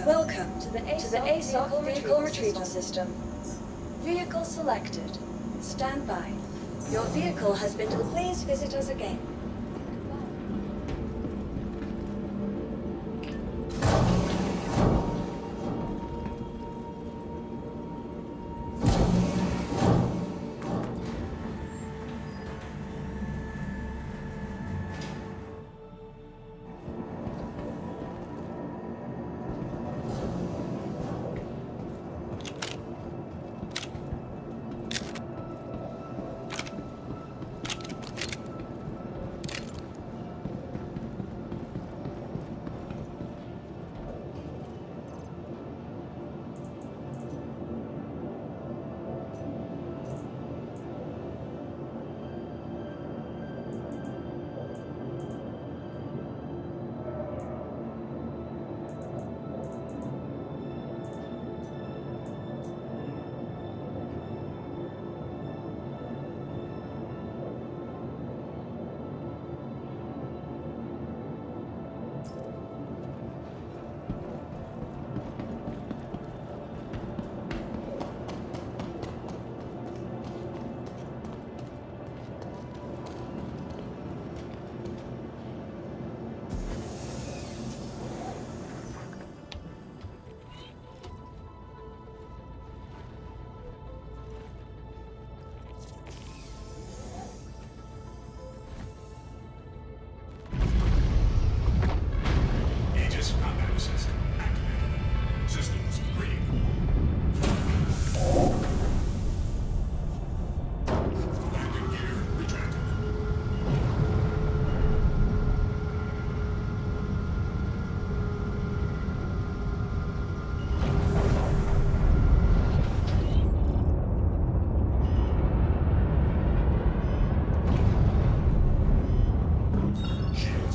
Welcome to the ASOP Vehicle Retrieval System. Vehicle selected. Stand by. Your vehicle has been delivered. Please visit us again.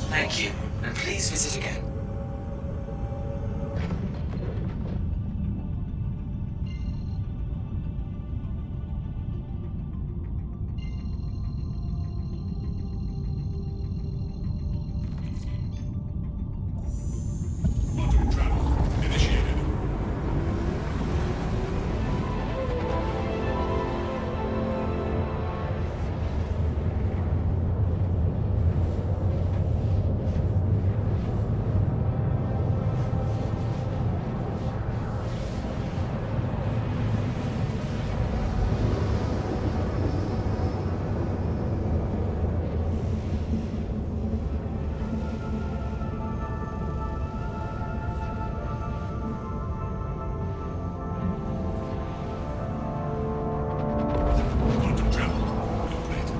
Thank you, and please visit again. Quantum travel initiated. Quantum travel complete.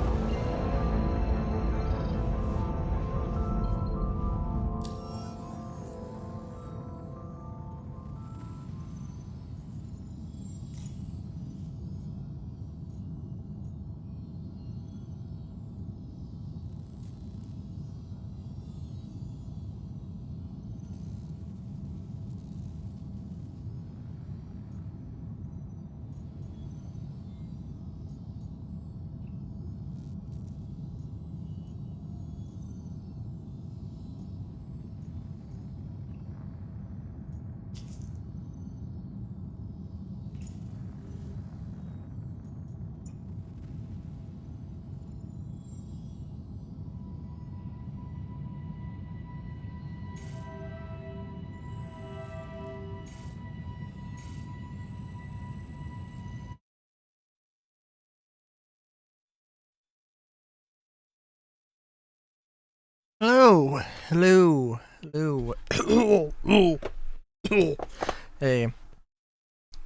Hello, hello, hello. Hey,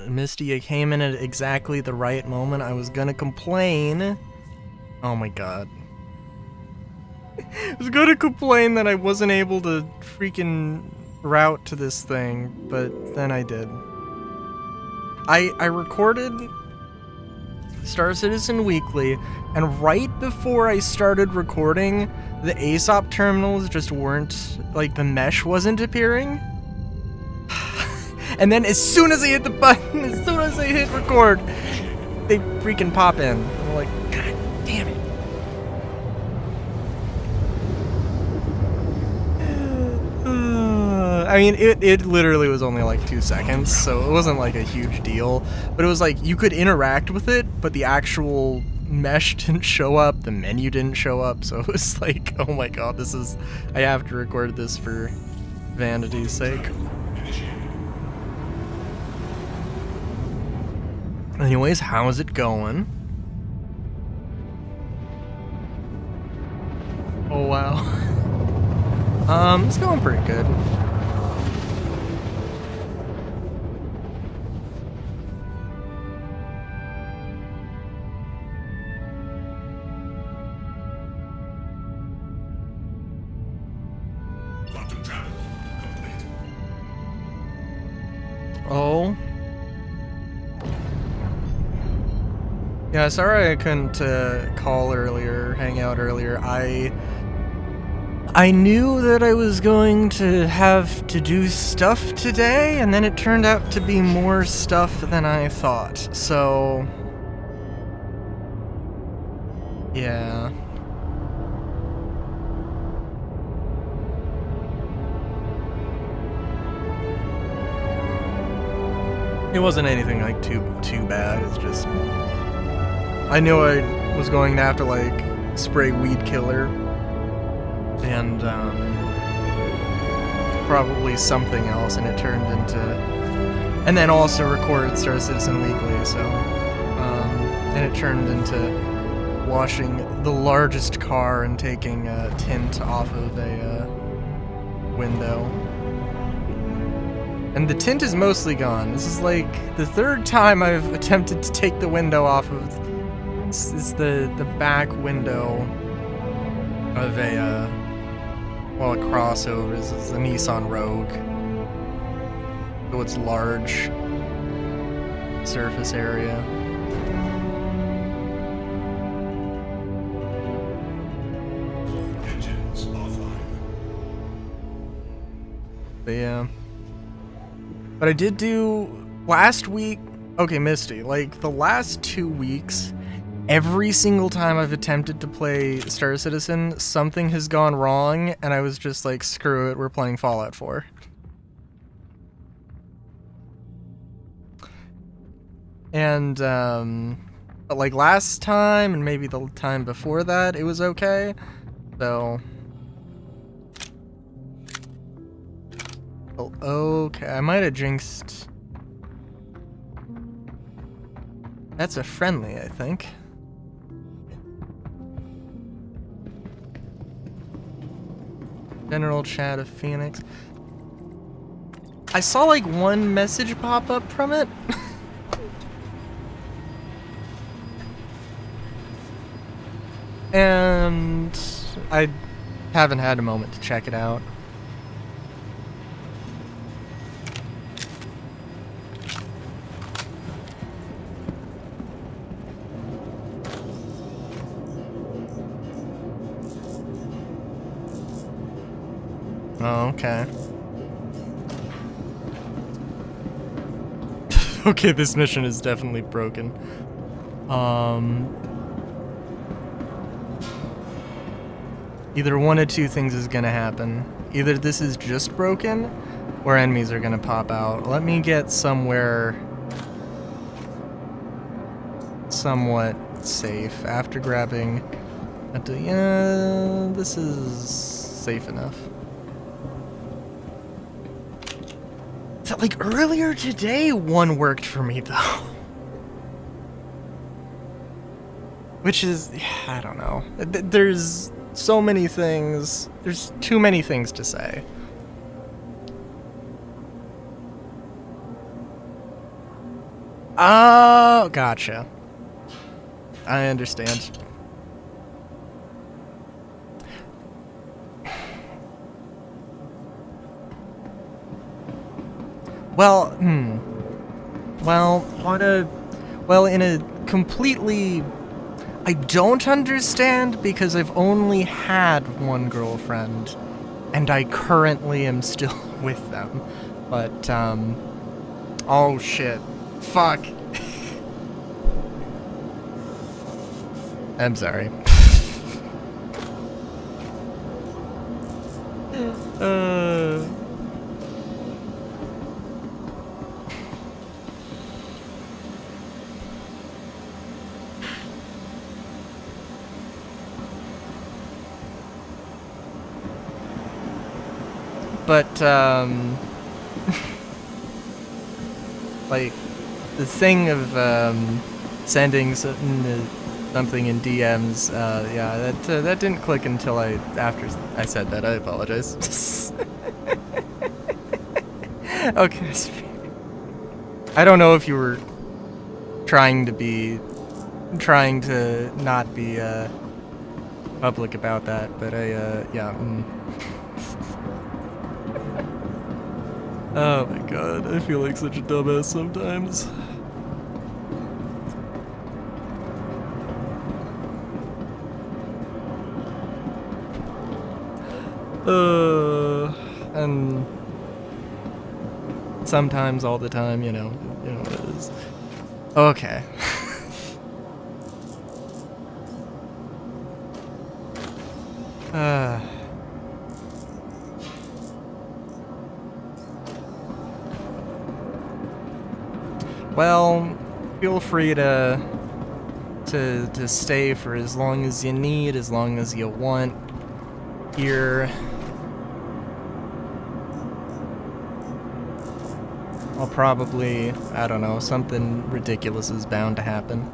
Misty, I came in at exactly the right moment. I was gonna complain. Oh my god. I was gonna complain that I wasn't able to freaking route to this thing, but then I did. I recorded Star Citizen Weekly, and right before I started recording, the ASOP terminals just weren't, like, the mesh wasn't appearing. And then as soon as I hit the button, as soon as I hit record, they freaking pop in. I'm like, god damn it. I mean, it literally was only like 2 seconds, so it wasn't like a huge deal. But it was like, you could interact with it, but the actual mesh didn't show up, the menu didn't show up, so it was like, oh my god, this is... I have to record this for vanity's sake. Anyways, how's it going? Oh wow. It's going pretty good. Quantum travel complete. Oh. Yeah, sorry I couldn't call earlier, hang out earlier. I knew that I was going to have to do stuff today, and then it turned out to be more stuff than I thought, so... yeah. It wasn't anything like too bad, it's just... I knew I was going to have to like spray weed killer and probably something else, and it turned into, and then also record Star Citizen Weekly, so and it turned into washing the largest car and taking a tint off of a window. And the tint is mostly gone. This is like the 3rd time I've attempted to take the window off of. It's the back window of a well, a crossover. This is the Nissan Rogue. So it's large surface area. Engines offline. But yeah. But I did do last week. Okay, Misty, like the last 2 weeks, every single time I've attempted to play Star Citizen, something has gone wrong, and I was just like, screw it, we're playing Fallout 4. And, but like last time, and maybe the time before that, it was okay, so... oh, okay, I might have jinxed... That's a friendly, I think. General chat of Phoenix. I saw like one message pop up from it. And I haven't had a moment to check it out. Oh, okay. Okay, this mission is definitely broken. Either one of two things is gonna happen. Either this is just broken, or enemies are gonna pop out. Let me get somewhere somewhat safe after grabbing... yeah, this is safe enough. Like, earlier today, one worked for me, though. Which is... I don't know. There's so many things. There's too many things to say. Oh, gotcha. I understand. Well, Well, in a completely... I don't understand, because I've only had one girlfriend, and I currently am still with them. But, oh shit. Fuck. I'm sorry. But, like, the thing of, sending something in DMs, yeah, that didn't click until after I said that. I apologize. Okay. I don't know if you were trying to not be, public about that, but yeah. Oh my god, I feel like such a dumbass sometimes. And sometimes, all the time, you know what it is. Okay. Well, feel free to stay for as long as you need, as long as you want. Here, I'll probably, I don't know, something ridiculous is bound to happen.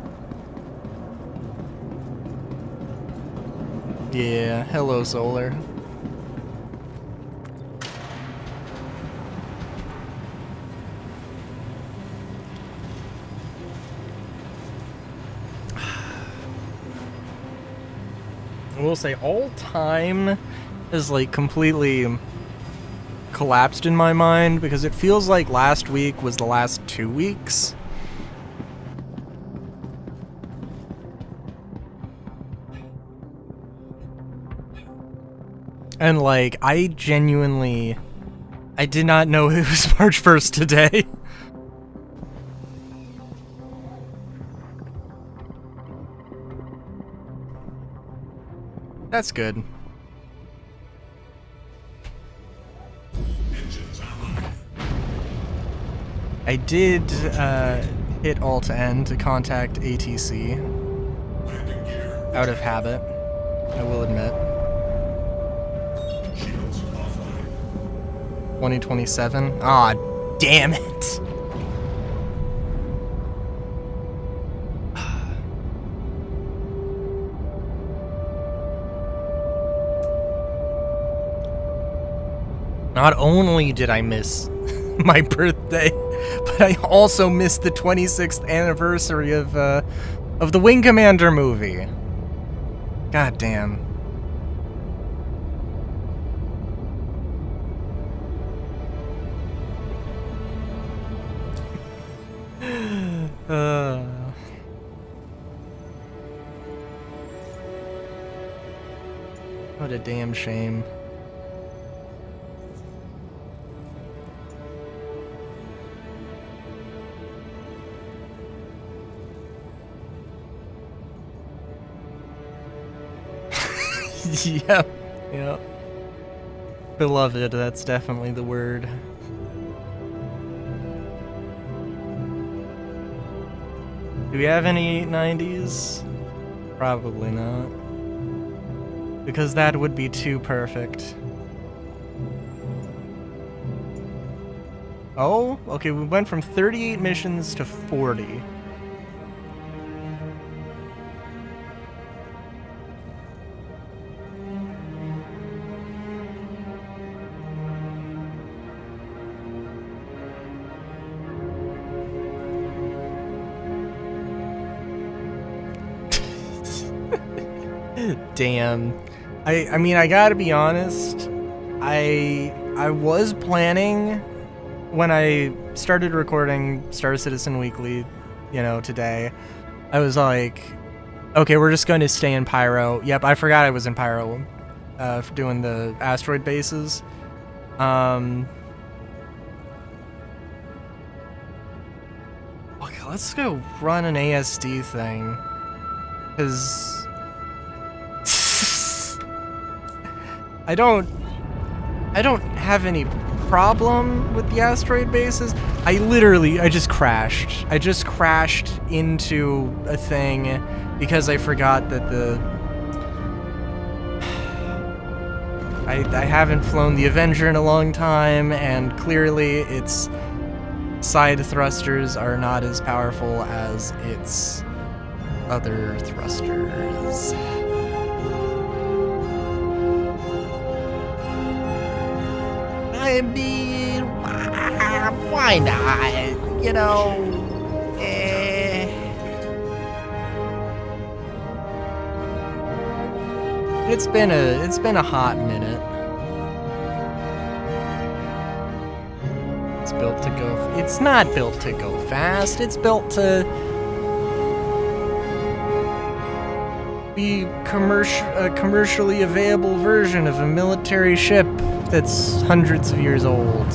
Yeah, hello, Solar. I will say, all time is like completely collapsed in my mind because it feels like last week was the last 2 weeks. And like, I did not know it was March 1st today. That's good. Engines online. I did hit Alt-N to contact ATC. Landing gear. Out of habit, I will admit. Shields offline. 2027? Ah, damn it! Not only did I miss my birthday, but I also missed the 26th anniversary of the Wing Commander movie. God damn. What a damn shame. Yep. Beloved, that's definitely the word. Do we have any 90s? Probably not. Because that would be too perfect. Oh, okay, we went from 38 missions to 40. Damn. I mean, I gotta be honest. I was planning when I started recording Star Citizen Weekly, today. I was like, okay, we're just going to stay in Pyro. Yep, I forgot I was in Pyro for doing the asteroid bases. Okay, let's go run an ASD thing. Because I don't have any problem with the asteroid bases. I just crashed. I just crashed into a thing because I forgot that I haven't flown the Avenger in a long time, and clearly its side thrusters are not as powerful as its other thrusters. I mean, why not? You know, It's been a hot minute. It's built to go. It's not built to go fast. It's built to be a commercially available version of a military ship that's hundreds of years old,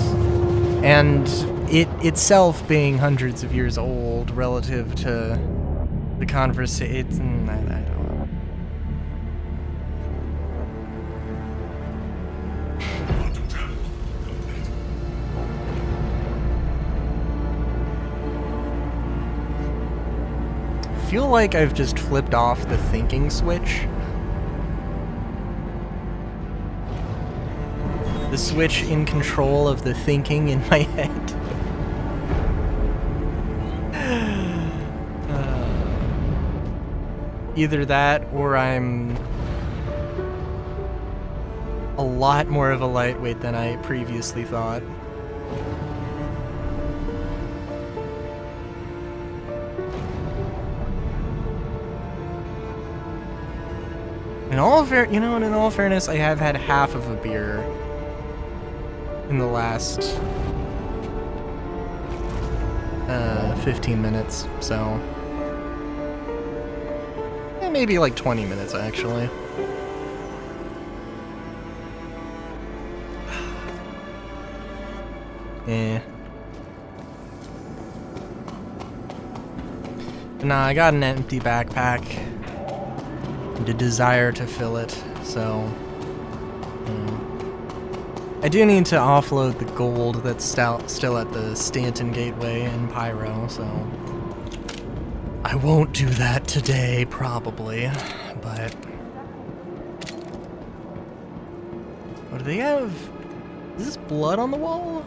and it itself being hundreds of years old relative to the conversation. I don't know. Quantum travel complete. I feel like I've just flipped off the thinking switch. The switch in control of the thinking in my head. Either that, or I'm a lot more of a lightweight than I previously thought. In all fairness, I have had half of a beer in the last 15 minutes, so maybe like 20 minutes actually. Nah, I got an empty backpack and a desire to fill it, so I do need to offload the gold that's still at the Stanton gateway in Pyro, so I won't do that today, probably, but what do they have? Is this blood on the wall?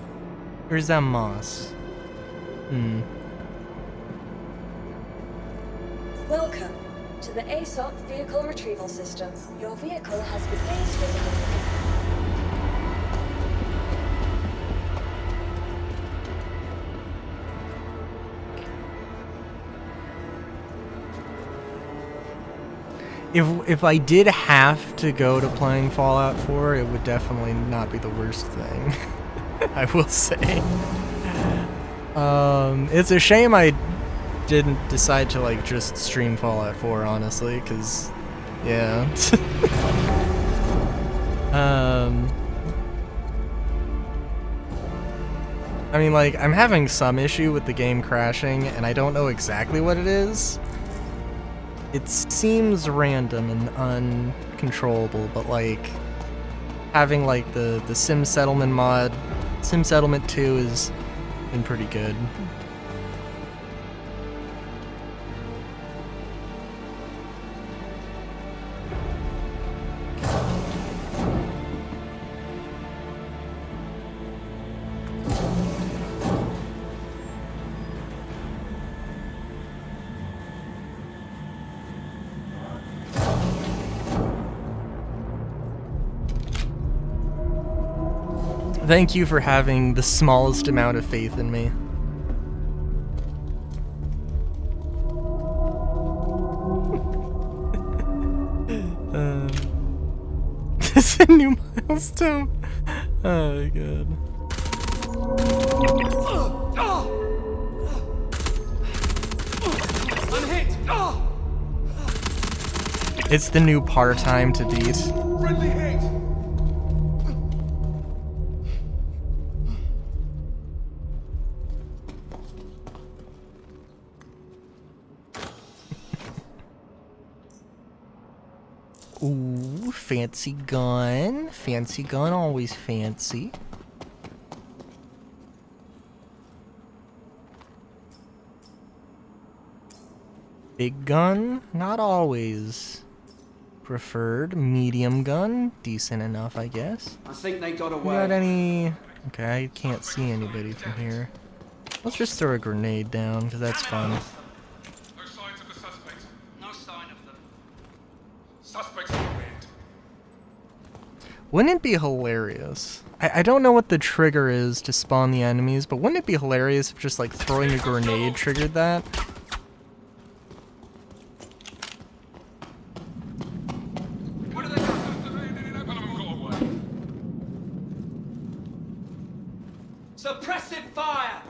Or is that moss? Welcome to the ASOP Vehicle Retrieval System. Your vehicle has been placed visible. If I did have to go to playing Fallout 4, it would definitely not be the worst thing. I will say. It's a shame I didn't decide to like just stream Fallout 4, honestly, because yeah. I mean, like, I'm having some issue with the game crashing, and I don't know exactly what it is. It seems random and uncontrollable, but like having like the Sim Settlement mod, Sim Settlement 2 has been pretty good. Thank you for having the smallest amount of faith in me. This is a new milestone. Oh my god. I'm hit. It's the new par time to beat. Friendly hit. Ooh, fancy gun. Fancy gun, always fancy. Big gun, not always. preferred. Medium gun, decent enough, I guess. I think they got You away. got any? Okay, I can't see anybody from here. Let's just throw a grenade down, because that's fun. No signs of the suspects. No sign of them. Suspects on the wind. Wouldn't it be hilarious? I don't know what the trigger is to spawn the enemies, but wouldn't it be hilarious if just like throwing a grenade triggered that? What are they doing? None of them got away. Suppressive fire!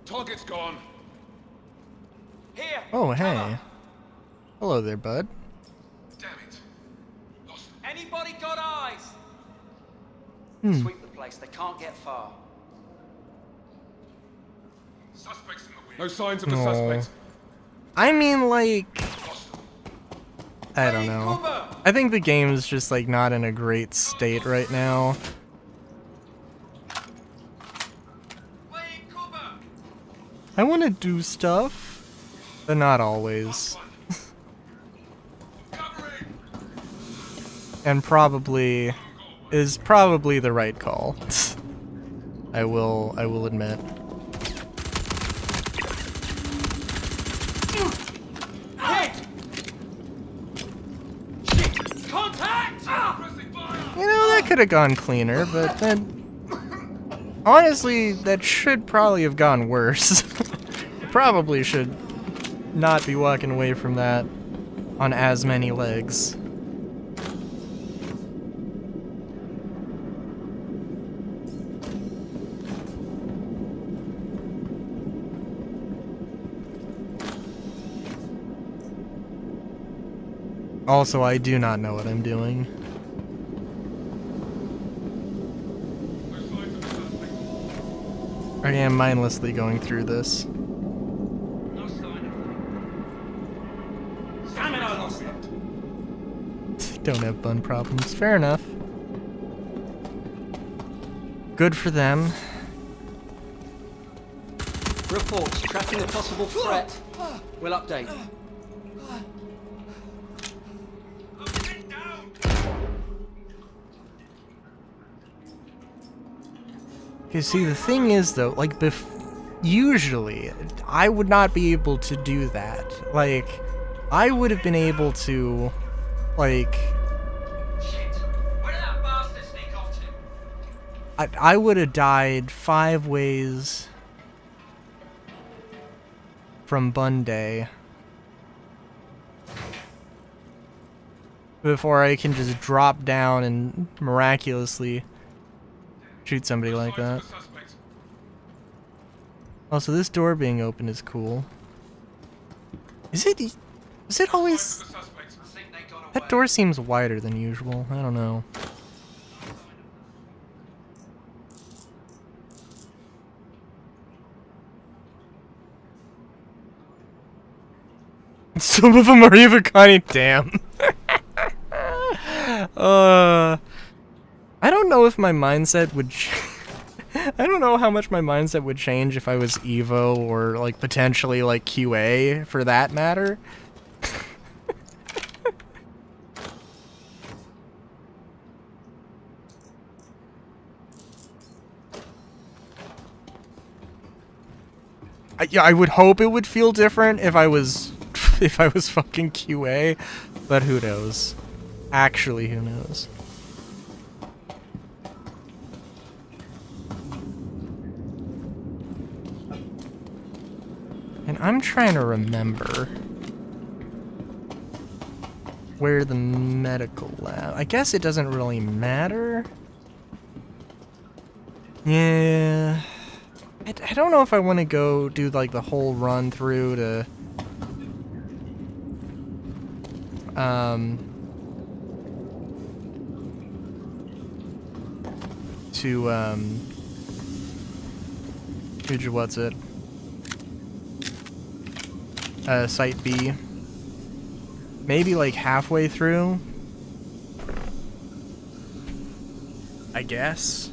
Target's gone. Here! Oh, hey. cover. Hello there, bud. Damn it. Lost them. Anybody got eyes? Sweep the place, they can't get far. Suspects in the wind. No signs of the No. suspects. I mean, like, Lost them. I don't know. I think the game's just like not in a great state right now. I want to do stuff, but not always. Covering. And probably is probably the right call. I will admit. Hit! Shit! Contact! Pressing fire. You know, that could have gone cleaner, but then honestly, that should probably have gone worse. Probably should not be walking away from that on as many legs. Also, I do not know what I'm doing. No signs of the suspects. I am mindlessly going through this. No sign of them. Damn it, I lost them. Don't have bun problems. Fair enough. Good for them. Reports tracking a possible threat. We'll update. Okay, see, the thing is, though, like, usually, I would not be able to do that. Like, I would have been able to, like, Shit. Where did that bastard sneak off to? I would have died 5 ways from Bun Day before I can just drop down and miraculously shoot somebody like that. Signs of the suspects. Also, this door being open is cool. Is it always... The suspects. I think they got away. That door seems wider than usual. I don't know. Some of them are even kind of damn. I don't know if my mindset would. I don't know how much my mindset would change if I was Evo or like potentially like QA for that matter. Yeah, I would hope it would feel different if I was fucking QA, but who knows? Actually, who knows? And I'm trying to remember where the medical lab... I guess it doesn't really matter. Yeah... I don't know if I want to go do like the whole run through to what's it? Site B. Maybe like halfway through, I guess.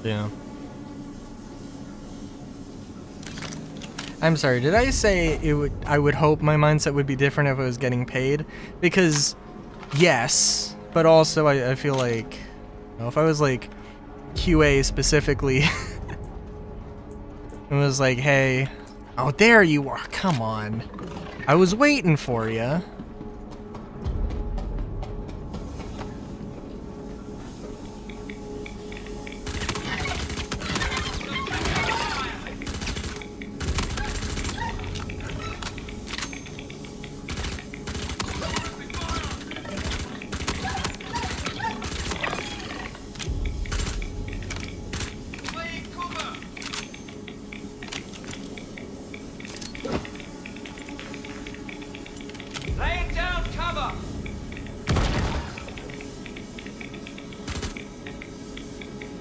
Yeah. I'm sorry, did I say I would hope my mindset would be different if I was getting paid? Because, yes, but also I feel like, you know, if I was like QA specifically, it was like, hey, oh, there you are, come on. I was waiting for you. Laying down cover.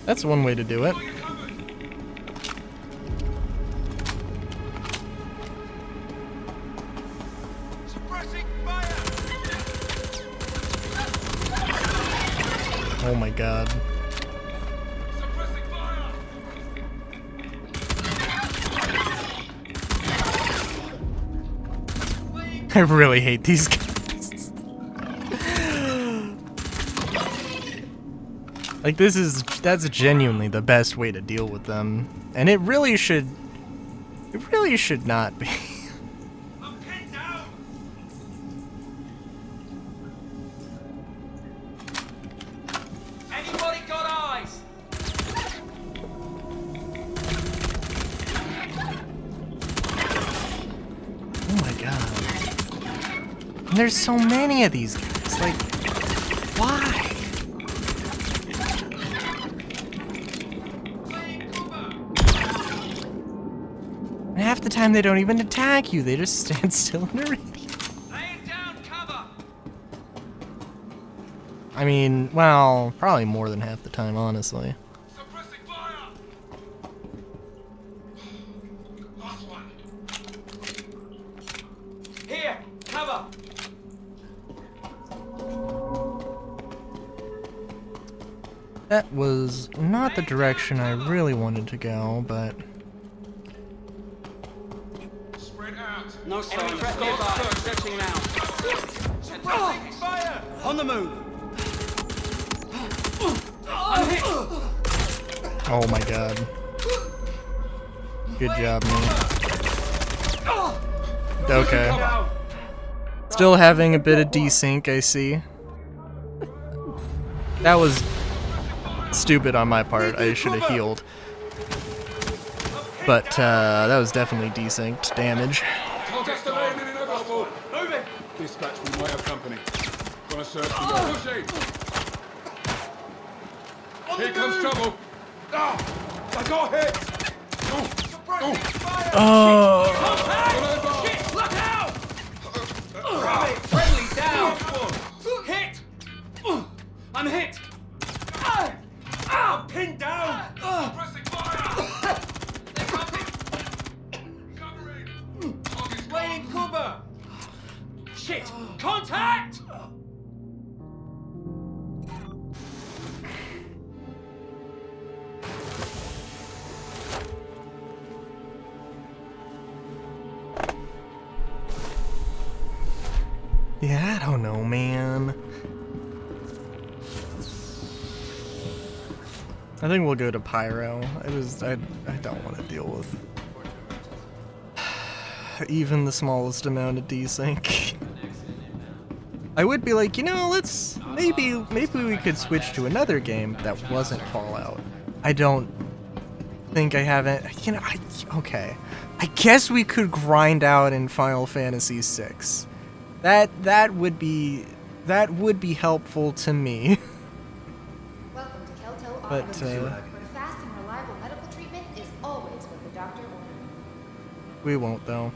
That's one way to do it. Suppressing fire. Oh my god. Suppressing fire! I really hate these guys. Like, that's genuinely the best way to deal with them. And it really should not be. I'm pinned down. Anybody got eyes? Oh my god. And there's so many of these guys. Like, why? And half the time they don't even attack you. They just stand still in the radio. Laying down cover. I mean, well, probably more than half the time, honestly. Suppressing fire! Last one. Here, cover. That was not the direction I really wanted to go, but... Spread out. No sign. Threat nearby. Stretching now. Suppressing fire. On the move. I'm hit. Oh my god. Good job, man. Okay. Down. Still having a bit of desync, I see. That was stupid on my part. I should have healed. But that was definitely desynced damage. Just a landing in a bubble. Move it. Dispatch, we might have company. Gonna search for you. Pushing. Here comes trouble. Ah! I got hit! Suppressing fire. Oh. Shit, look out! Right, friendly down. Hit. I'm hit. I'm pinned down. Pressing fire! They're coming. Covering! Target's Laying gone. cover. Shit, contact. Yeah, I don't know, man. I think we'll go to Pyro. I don't want to deal with even the smallest amount of desync. I would be like, you know, let's maybe we could switch to another game that wasn't Fallout. I don't think I haven't. You know, okay. I guess we could grind out in Final Fantasy VI. That would be helpful to me. Welcome to Kelto But, Auto, where fast and reliable medical treatment is always what the doctor ordered. We won't though.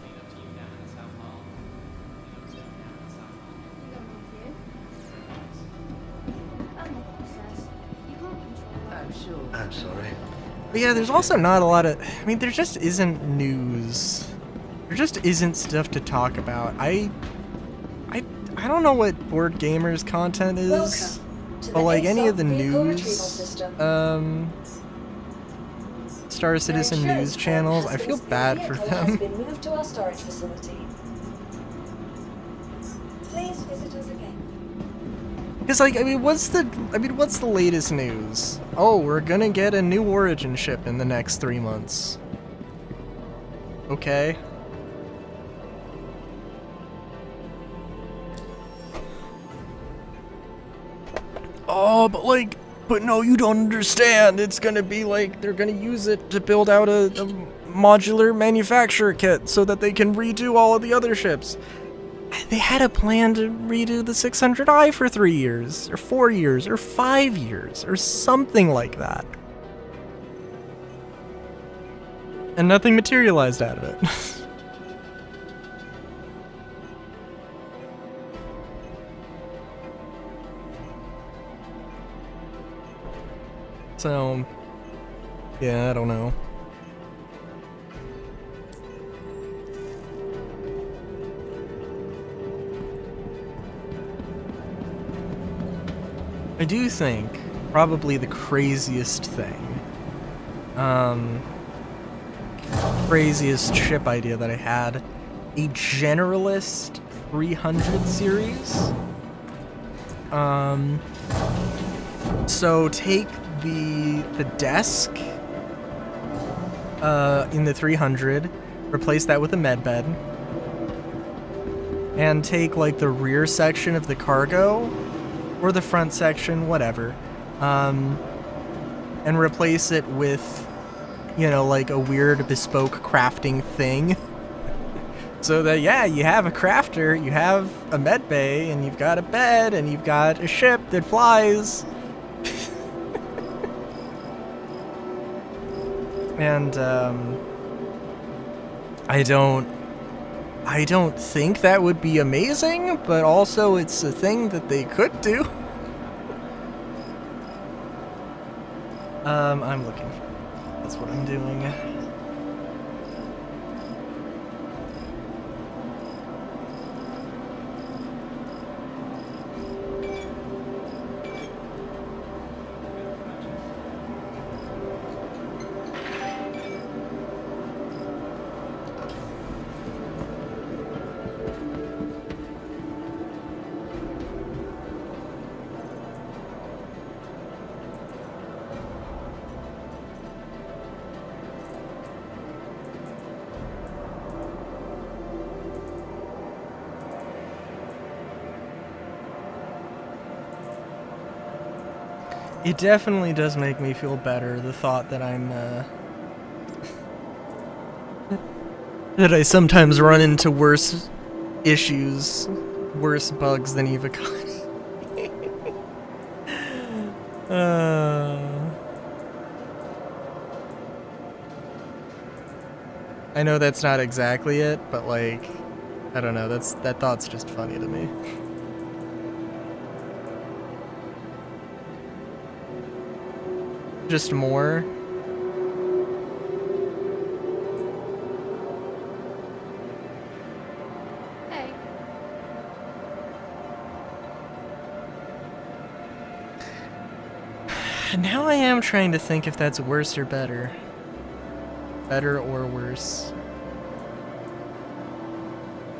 I'm sorry. But yeah, there's also not a lot of. I mean, there just isn't news. There just isn't stuff to talk about. I don't know what Board Gamers content is, Welcome to but the like any of the vehicle retrieval news, system. Star Citizen Your news insurance channels, claim I feel has bad your for vehicle has them. been moved to our storage facility. Please visit us again. Because, like, I mean, what's the latest news? Oh, we're gonna get a new Origin ship in the next 3 months. Okay. Oh, but no, you don't understand. It's gonna be like, they're gonna use it to build out a modular manufacturer kit so that they can redo all of the other ships. They had a plan to redo the 600i for 3 years, or 4 years, or 5 years, or something like that. And nothing materialized out of it. So, yeah, I don't know. I do think probably the craziest thing, craziest ship idea that I had, a generalist 300 series. So take the desk in the 300, replace that with a med bed, and take like the rear section of the cargo, or the front section, whatever, and replace it with, you know, like a weird bespoke crafting thing. So that, yeah, you have a crafter, you have a med bay, and you've got a bed, and you've got a ship that flies. And, I don't think that would be amazing, but also it's a thing that they could do. I'm looking for... That's what I'm doing. It definitely does make me feel better, the thought that I'm, that I sometimes run into worse issues, worse bugs than Eva Connie. I know that's not exactly it, but like, I don't know, that thought's just funny to me. Just more. Hey. Now I am trying to think if that's worse or better. Better or worse.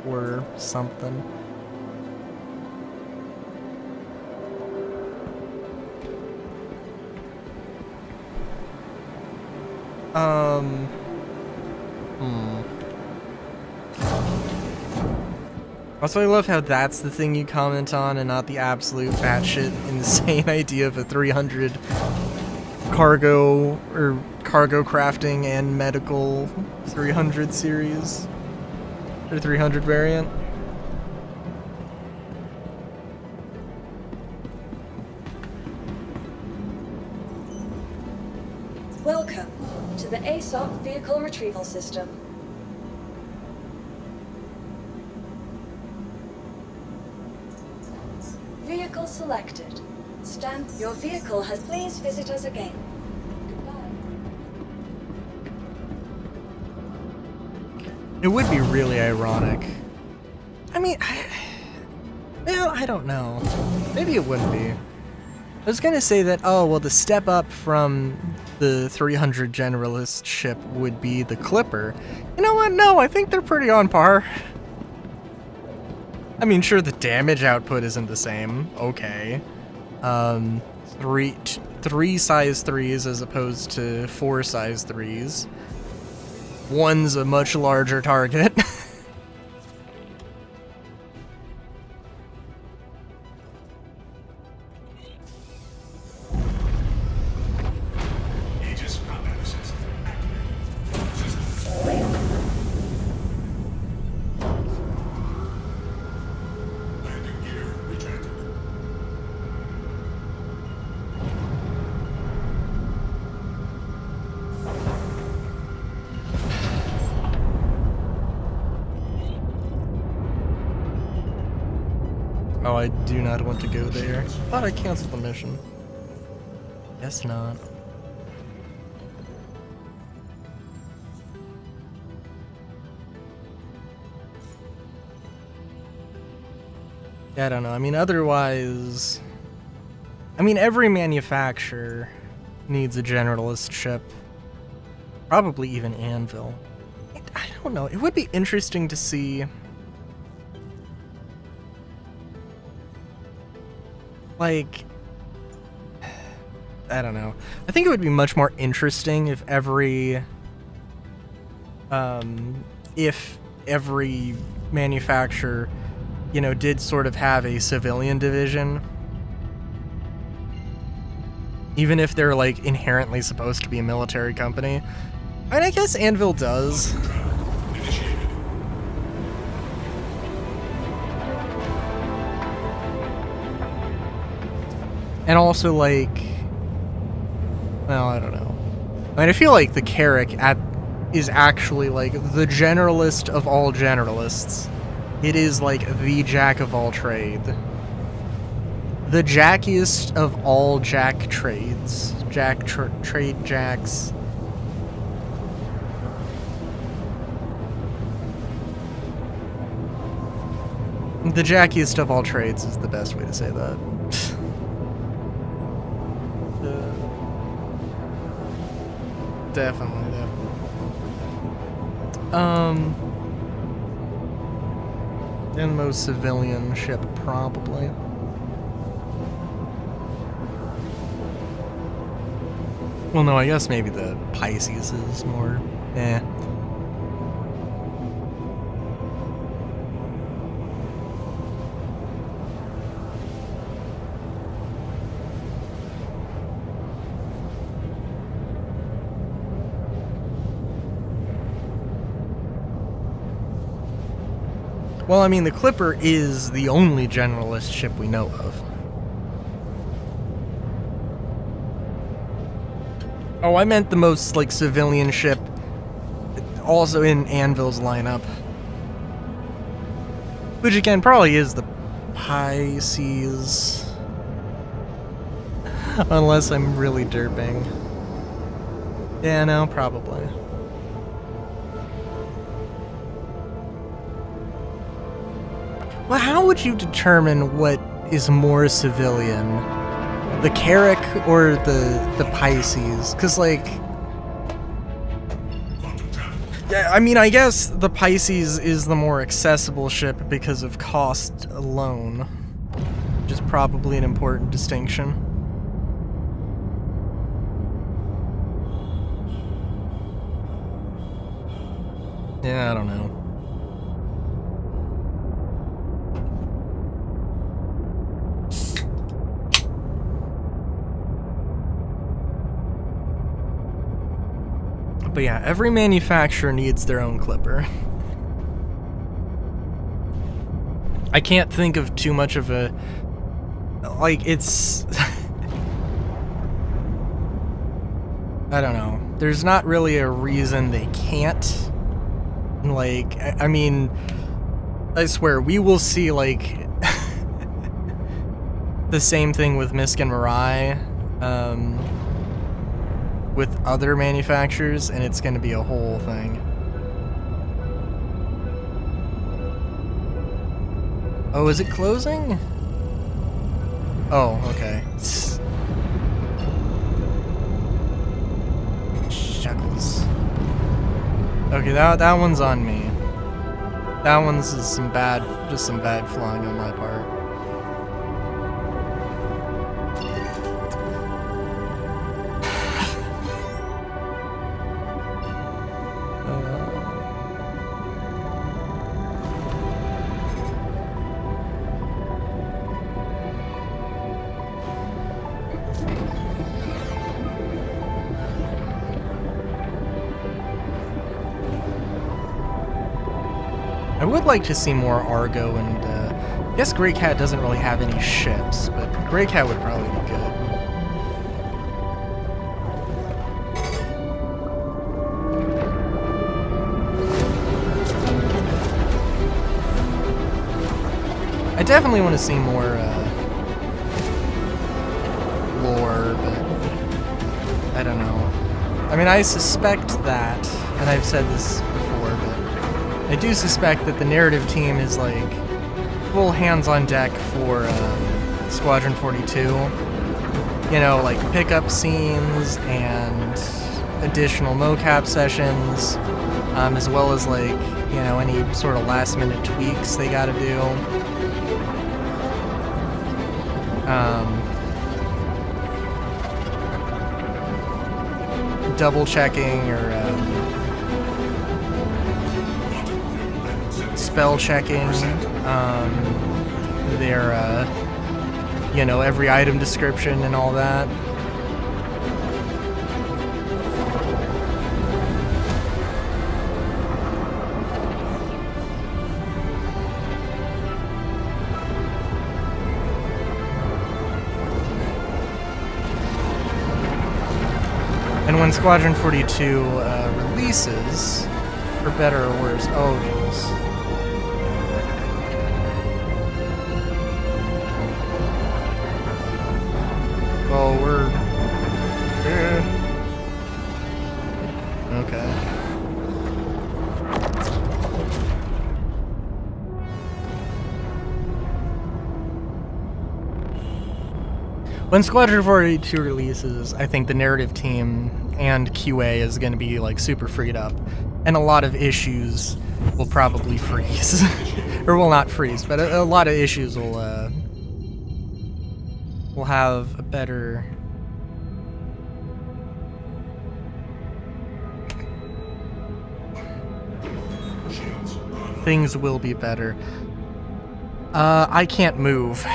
Or something. Also, I love how that's the thing you comment on and not the absolute batshit insane idea of a 300 cargo or cargo crafting and medical 300 series or 300 variant. Welcome to the ASOP Vehicle Retrieval System. Vehicle selected. Stand. Your vehicle has. Please visit us again. Goodbye. It would be really ironic. I mean, well, I don't know. Maybe it wouldn't be. I was gonna say that, oh, well, the step up from the 300 generalist ship would be the Clipper. You know what? No, I think they're pretty on par. I mean, sure, the damage output isn't the same. Okay. Three size 3s as opposed to 4 size 3s. One's a much larger target. Oh, I do not want to go there. Thought I canceled the mission. Guess not. Yeah, I don't know. I mean, otherwise... I mean, every manufacturer needs a generalist ship. Probably even Anvil. I don't know. It would be interesting to see... like, I don't know. I think it would be much more interesting if every manufacturer, you know, did sort of have a civilian division. Even if they're, like, inherently supposed to be a military company. And I guess Anvil does. And also, like, well, I don't know. I mean, I feel like the Carrack is actually, like, the generalist of all generalists. It is, like, the jack of all trade. The jackiest of all jack trades. Trade jacks. The jackiest of all trades is the best way to say that. Definitely. And most civilian ship, probably. Well, no, I guess maybe the Pisces is more, eh. Well, I mean, the Clipper is the only generalist ship we know of. Oh, I meant the most, like, civilian ship also in Anvil's lineup. Which, again, probably is the Pisces. Unless I'm really derping. Yeah, no, probably. Well, how would you determine what is more civilian? The Carrack or the Pisces? Because, like... yeah, I mean, I guess the Pisces is the more accessible ship because of cost alone. Which is probably an important distinction. Yeah, I don't know. But yeah, every manufacturer needs their own Clipper. I can't think of too much of a... like, it's... I don't know. There's not really a reason they can't. Like, I mean, I swear, we will see, like, the same thing with Misk and Mirai, with other manufacturers, and it's gonna be a whole thing. Oh, is it closing? Oh, okay. shackles. Okay, that one's on me. That one's just some bad flying on my part. I would like to see more Argo, and I guess Grey Cat doesn't really have any ships, but Grey Cat would probably be good. I definitely want to see more lore, but I don't know. I mean, I suspect that, and I've said this before, but I do suspect that the narrative team is like full hands on deck for Squadron 42. You know, like pickup scenes and additional mocap sessions, as well as like, you know, any sort of last minute tweaks they gotta do. Double checking or spell checking their you know, every item description and all that. And when Squadron 42 releases, for better or worse, oh jeez. Oh, we're... Okay. When Squadron 42 releases, I think the narrative team and QA is going to be like super freed up, and a lot of issues will probably freeze, or will not freeze, but a lot of issues will have a better. Things will be better. I can't move.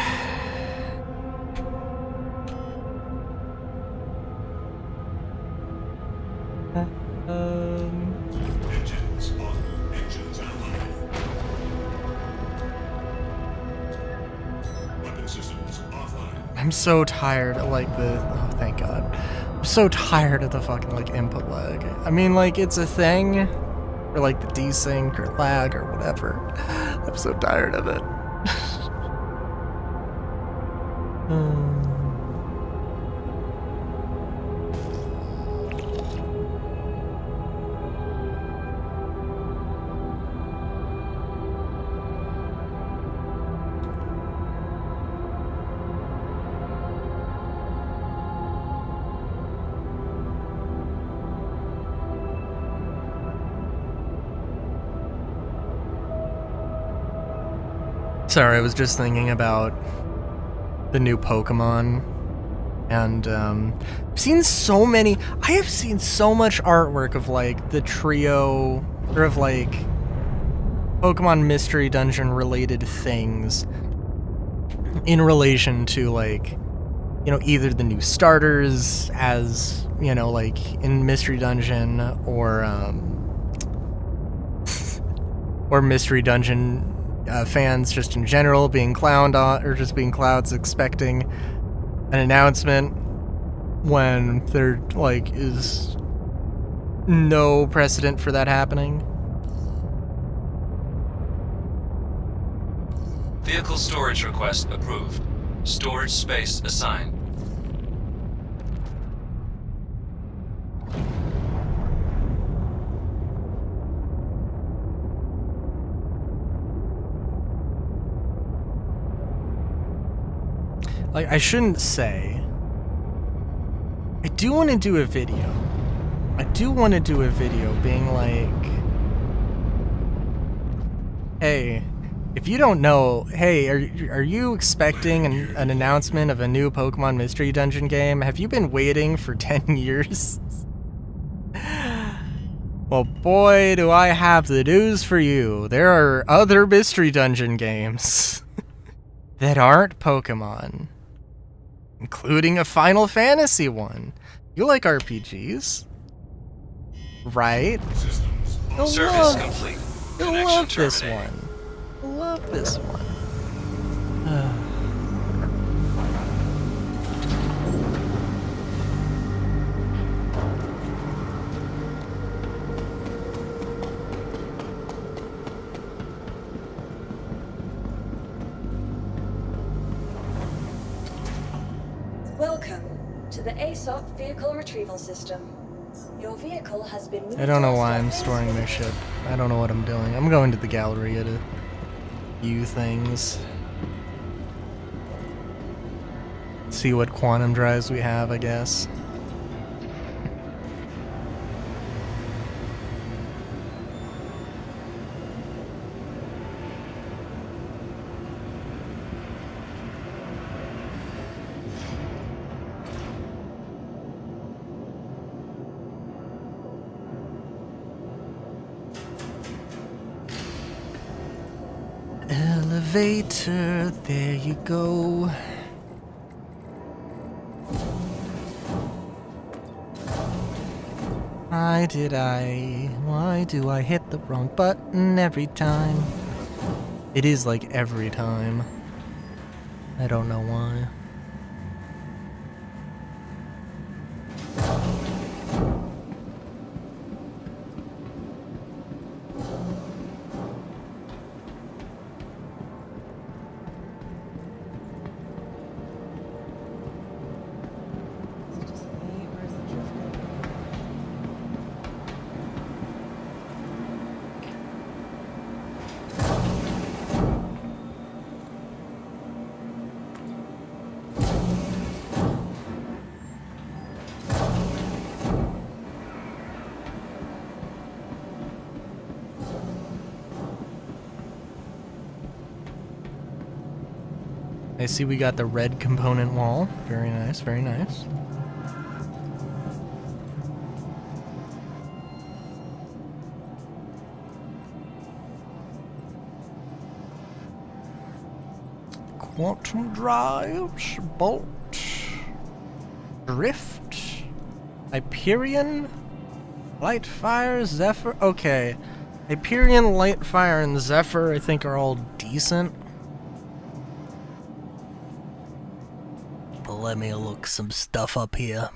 I'm so tired of like oh thank God. I'm so tired of the fucking like input lag. I mean, like, it's a thing, or like the desync or lag or whatever. I'm so tired of it. Sorry, I was just thinking about the new Pokemon, and I've seen so many. I have seen so much artwork of like the trio, or of like Pokemon Mystery Dungeon related things in relation to like, you know, either the new starters, as you know, like in Mystery Dungeon, or Mystery Dungeon. Fans just in general being clowned on, or just being clouds expecting an announcement when there like is no precedent for that happening. Vehicle storage request approved. Storage space assigned. Like, I shouldn't say. I do want to do a video I do want to do a video being like, hey, if you don't know, hey, are you expecting an announcement of a new Pokemon Mystery Dungeon game? Have you been waiting for 10 years? Well, boy, do I have the news for you. There are other Mystery Dungeon games that aren't Pokemon, including a Final Fantasy one. You like RPGs, right? You'll Service love, complete. you'll Connection love this terminated. one. You'll love this one. Welcome to the ASOP Vehicle Retrieval System. Your vehicle has been moved I don't know to why a I'm space- storing my ship. I don't know what I'm doing. I'm going to the gallery to view things. See what quantum drives we have, I guess. Elevator, there you go. Why do I hit the wrong button every time? It is like every time. I don't know why. I see we got the red component wall. Very nice, very nice. Quantum drives, bolt, drift, Hyperion, light fire, Zephyr. Okay, Hyperion, light fire, and Zephyr I think are all decent. But let me look some stuff up here.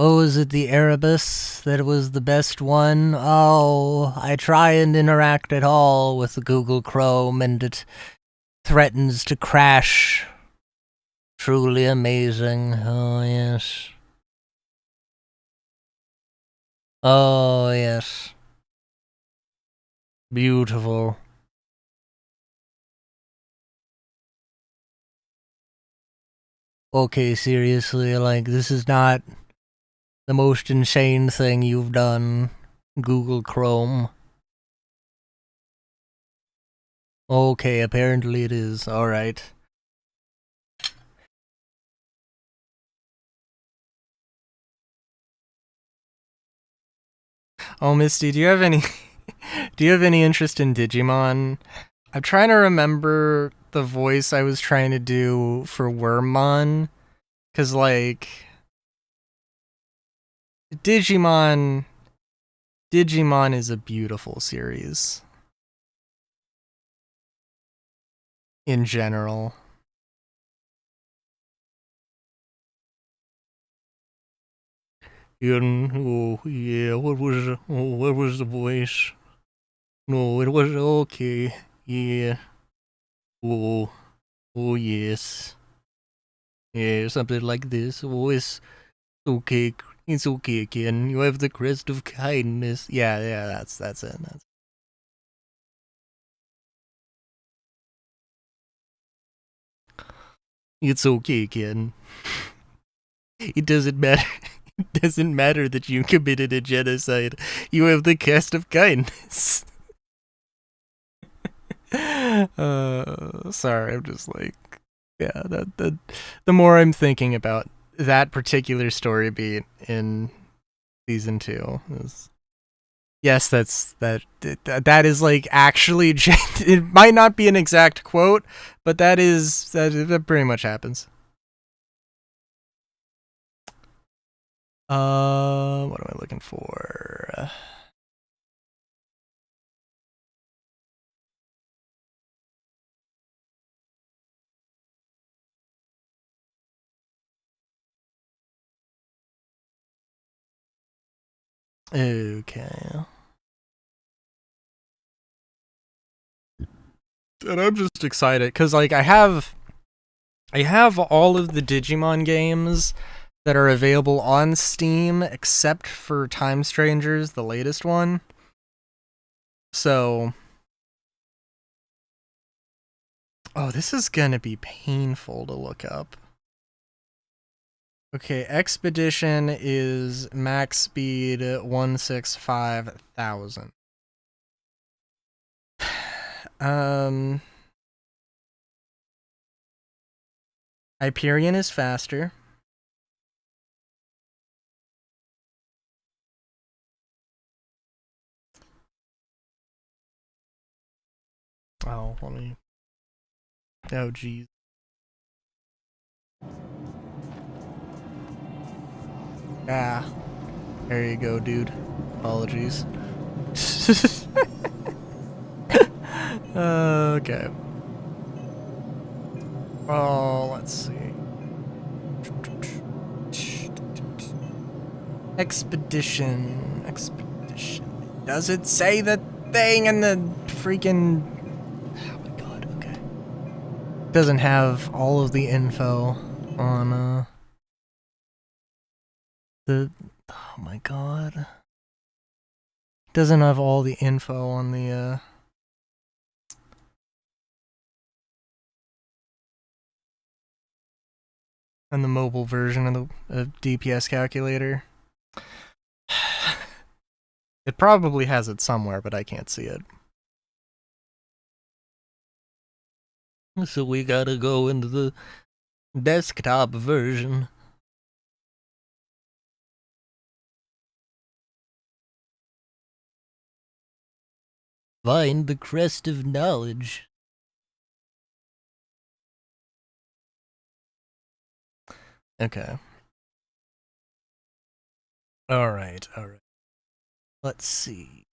Oh, is it the Erebus that was the best one? Oh, I try and interact at all with Google Chrome and it threatens to crash. Truly amazing. Oh, yes. Oh, yes. Beautiful. Okay, seriously, like, this is not the most insane thing you've done, Google Chrome. Okay, apparently it is. Alright. Oh, Misty, do you have any do you have any interest in Digimon? I'm trying to remember the voice I was trying to do for Wormmon, 'cause like Digimon is a beautiful series in general. Oh, yeah, what was the voice? No, it was okay. Yeah. Oh, oh yes. Yeah, something like this. Oh, it's okay. It's okay, Ken. You have the crest of kindness. Yeah, that's it. It's okay, Ken. It doesn't matter. It doesn't matter that you committed a genocide. You have the cast of kindness. Sorry, I'm just like, yeah. The more I'm thinking about that particular story beat in season 2 is, yes, that is like actually. It might not be an exact quote, but that pretty much happens. What am I looking for? Okay. And I'm just excited because like I have all of the Digimon games that are available on Steam except for Time Strangers, the latest one. So, oh, this is gonna be painful to look up. Okay, Expedition is max speed 165,000. Hyperion is faster. Oh, let me. Oh, geez. Ah. There you go, dude. Apologies. Okay. Oh, let's see. Expedition. Does it say the thing in the freaking... Oh my god, okay. Doesn't have all of the info on, the... Oh my god. Doesn't have all the info on the, on the mobile version of the DPS calculator. It probably has it somewhere, but I can't see it. So we gotta go into the desktop version. Find the crest of knowledge. Okay. Alright. Let's see.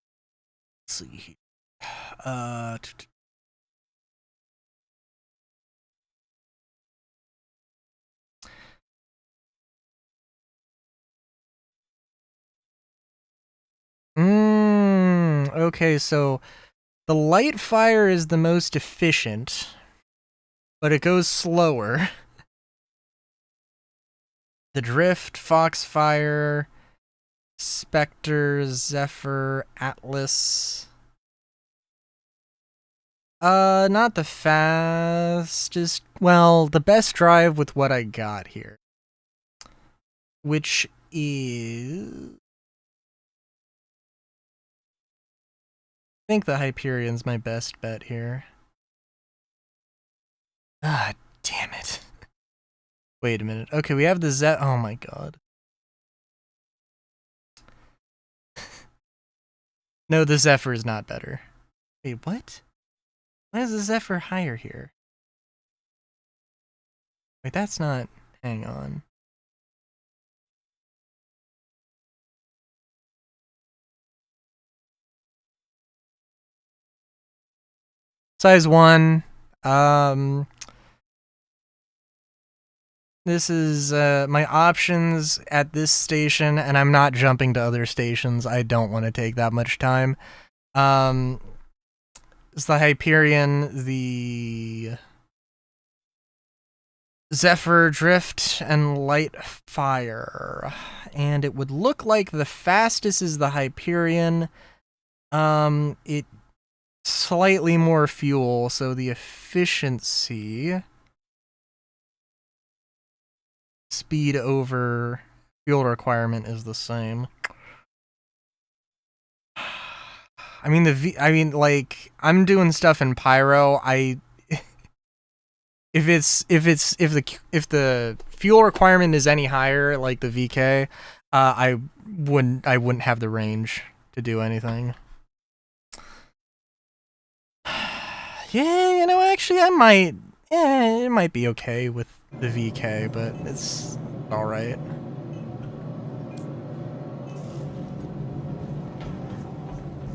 Here. Okay, so the light fire is the most efficient, but it goes slower. The drift, foxfire, Spectre, Zephyr, Atlas. Not the fastest. Well, the best drive with what I got here. Which is... I think the Hyperion's my best bet here. Ah, damn it. Wait a minute. Okay, we have the oh my god. No, the Zephyr is not better. Wait, what? Why is the Zephyr higher here? Wait, that's not... Hang on. Size 1. This is my options at this station, and I'm not jumping to other stations. I don't want to take that much time. It's the Hyperion, the Zephyr, Drift, and Light Fire. And it would look like the fastest is the Hyperion. It slightly more fuel, so the efficiency speed over fuel requirement is the same. I mean like I'm doing stuff in Pyro. If the fuel requirement is any higher, like the VK, I wouldn't have the range to do anything. Yeah, you know, actually I might. Yeah, it might be okay with the VK, but it's all right.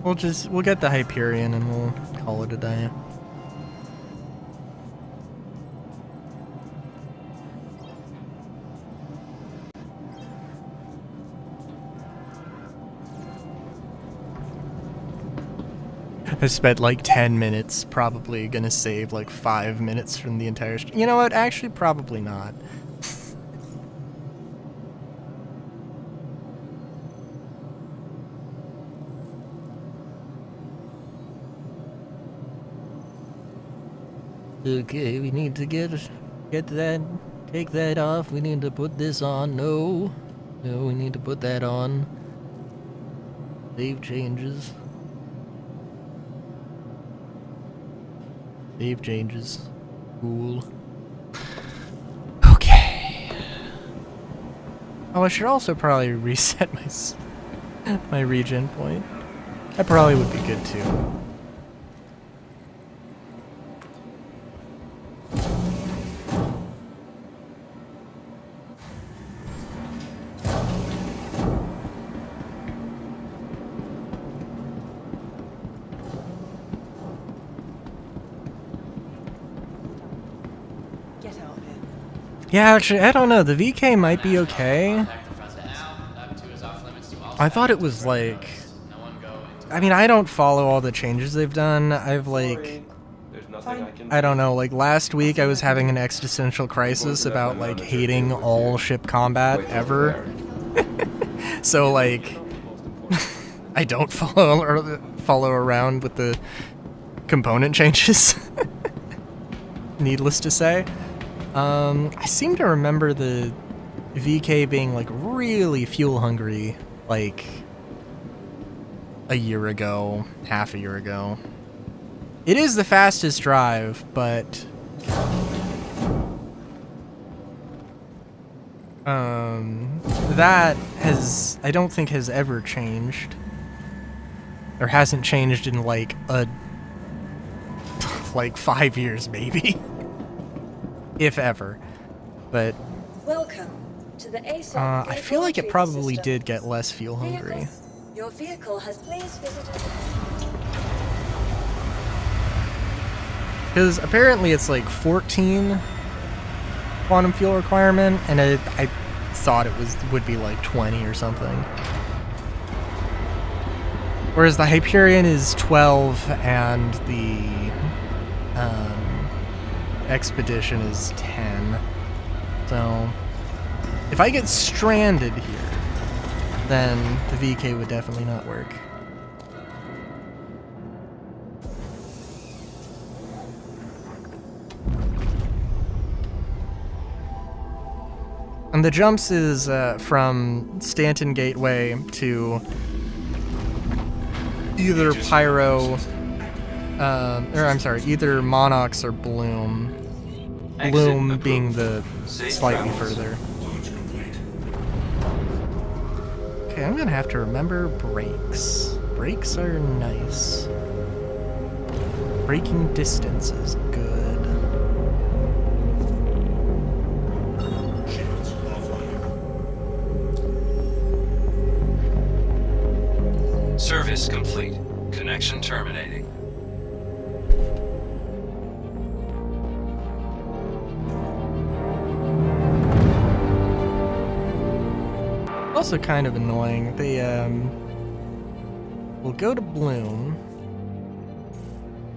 We'll get the Hyperion and we'll call it a day. I spent like 10 minutes, probably gonna save like 5 minutes from the entire you know what, actually probably not. Okay, we need to get that, take that off. We need to put this on. No, we need to put that on. Save changes. Save changes. Cool. Okay. Oh, I should also probably reset my regen point. That probably would be good too. Yeah, actually, I don't know. The VK might be okay. I thought it was like... I mean, I don't follow all the changes they've done. I've like... I don't know, like last week I was having an existential crisis about like hating all ship combat ever. So like... I don't follow around with the component changes. Needless to say. I seem to remember the VK being like really fuel hungry like a year ago, half a year ago. It is the fastest drive, but that I don't think has ever changed. Or hasn't changed in like like 5 years maybe. If ever. But welcome to the ASOP I feel like it probably system. did get less fuel hungry. Your vehicle has please visited. Because apparently it's like 14 quantum fuel requirement, and I thought it would be like 20 or something. Whereas the Hyperion is 12 and the Expedition is 10. So if I get stranded here, then the VK would definitely not work. And the jumps is from Stanton Gateway to either Pyro, or I'm sorry, either Monox or Bloom. Bloom being the slightly further. Okay, I'm gonna have to remember brakes. Brakes are nice. Braking distance is good. Service complete. Connection terminating. Also kind of annoying. They will go to Bloom.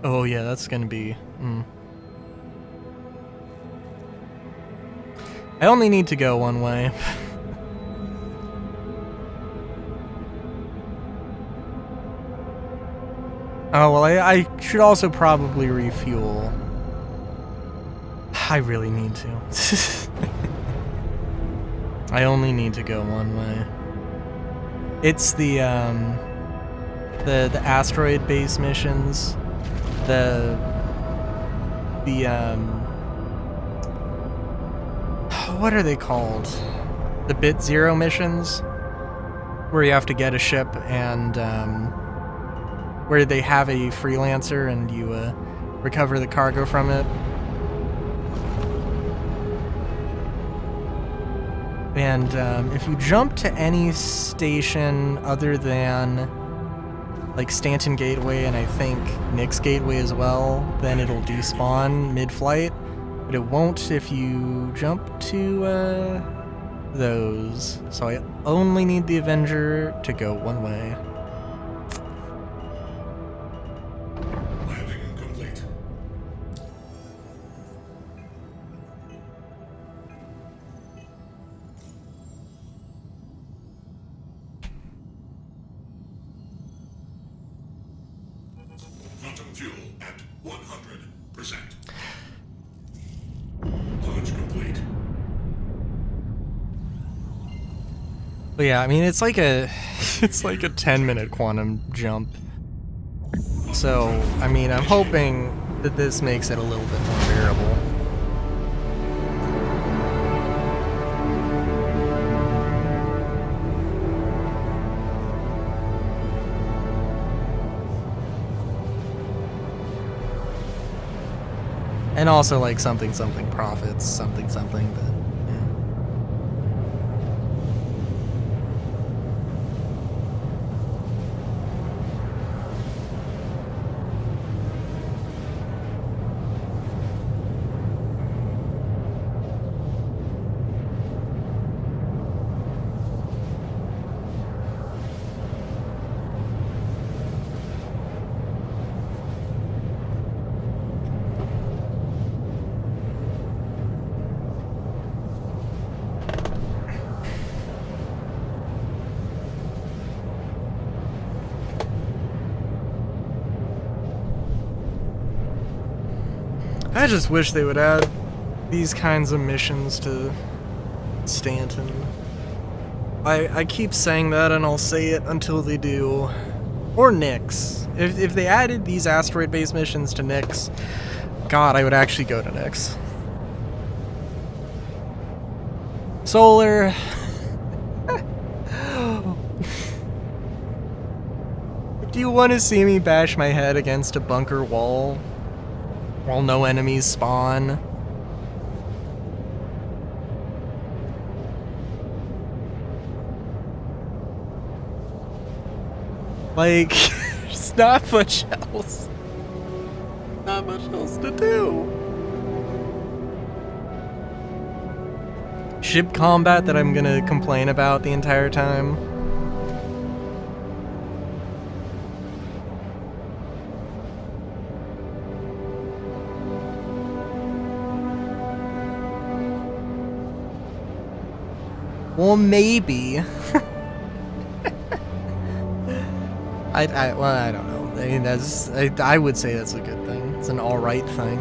Oh yeah, that's gonna be I only need to go one way. Oh well, I should also probably refuel. I really need to. I only need to go one way. It's the asteroid base missions. What are they called? The Bit Zero missions, where you have to get a ship and where they have a freelancer and you recover the cargo from it. And if you jump to any station other than like Stanton Gateway and I think Nix Gateway as well, then it'll despawn mid-flight. But it won't if you jump to those. So I only need the Avenger to go one way. Landing complete. Quantum fuel at 100%. Launch complete. But yeah, I mean it's like a 10-minute quantum jump. So, I mean, I'm hoping that this makes it a little bit more bearable. And also like something profits, something, but yeah. I just wish they would add these kinds of missions to Stanton. I keep saying that and I'll say it until they do. Or Nix. If they added these asteroid-based missions to Nix, God, I would actually go to Nix. Solar. Do you want to see me bash my head against a bunker wall while no enemies spawn? Like, there's not much else. Not much else to do. Ship combat that I'm gonna complain about the entire time. Well, maybe. Well, I don't know. I mean, I would say that's a good thing. It's an alright thing.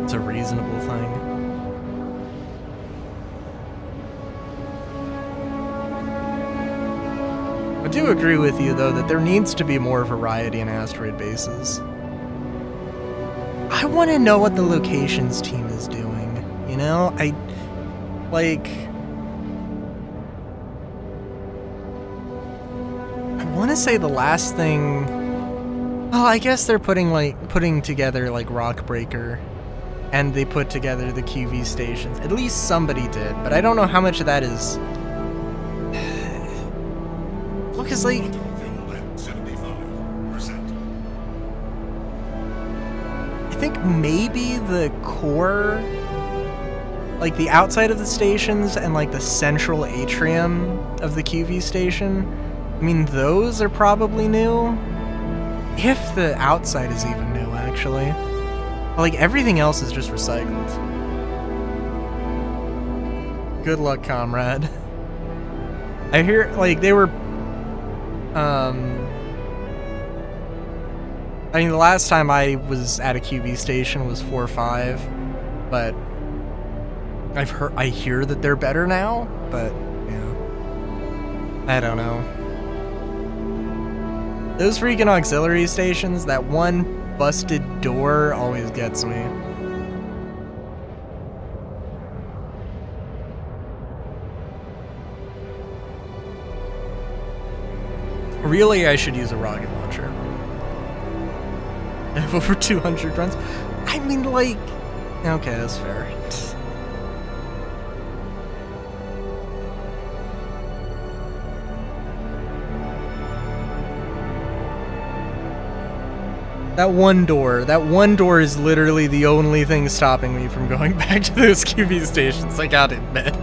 It's a reasonable thing. I do agree with you, though, that there needs to be more variety in asteroid bases. I want to know what the locations team is doing, you know? I want to say the last thing... Oh, I guess they're putting together, like, Rockbreaker. And they put together the QV stations. At least somebody did, but I don't know how much of that is... Well, because, like... I think maybe the core... Like, the outside of the stations and, like, the central atrium of the QV station... I mean, those are probably new. If the outside is even new, actually. But, like, everything else is just recycled. Good luck, comrade. I hear, like, they were... I mean, the last time I was at a QV station was 4 or 5, but... I hear that they're better now, but yeah. I don't know. Those freaking auxiliary stations, that one busted door always gets me. Really, I should use a rocket launcher. I have over 200 runs. I mean, like... Okay, that's fair. That one door is literally the only thing stopping me from going back to those QV stations, I gotta admit.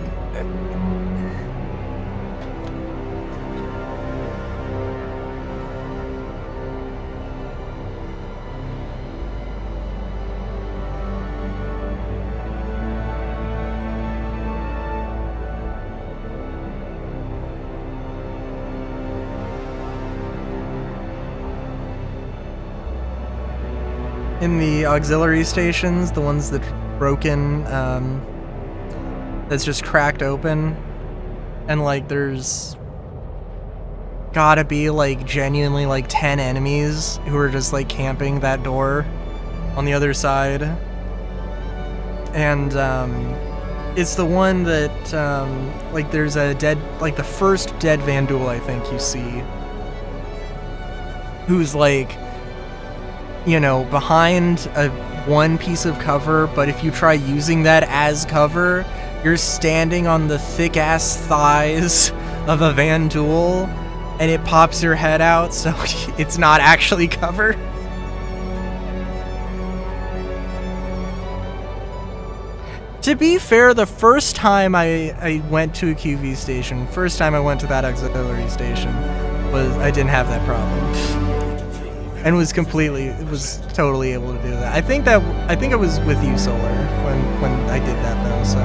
In the auxiliary stations, the ones that broken, that's just cracked open, and like there's gotta be like genuinely like 10 enemies who are just like camping that door on the other side. And it's the one that like there's a dead, like the first dead Vandal I think you see, who's like, you know, behind one piece of cover, but if you try using that as cover, you're standing on the thick-ass thighs of a Vandal, and it pops your head out, so it's not actually cover. To be fair, the first time I went to a QV station, first time I went to that auxiliary station, was I didn't have that problem. And was totally able to do that. I think it was with you, Solar, when I did that though, so.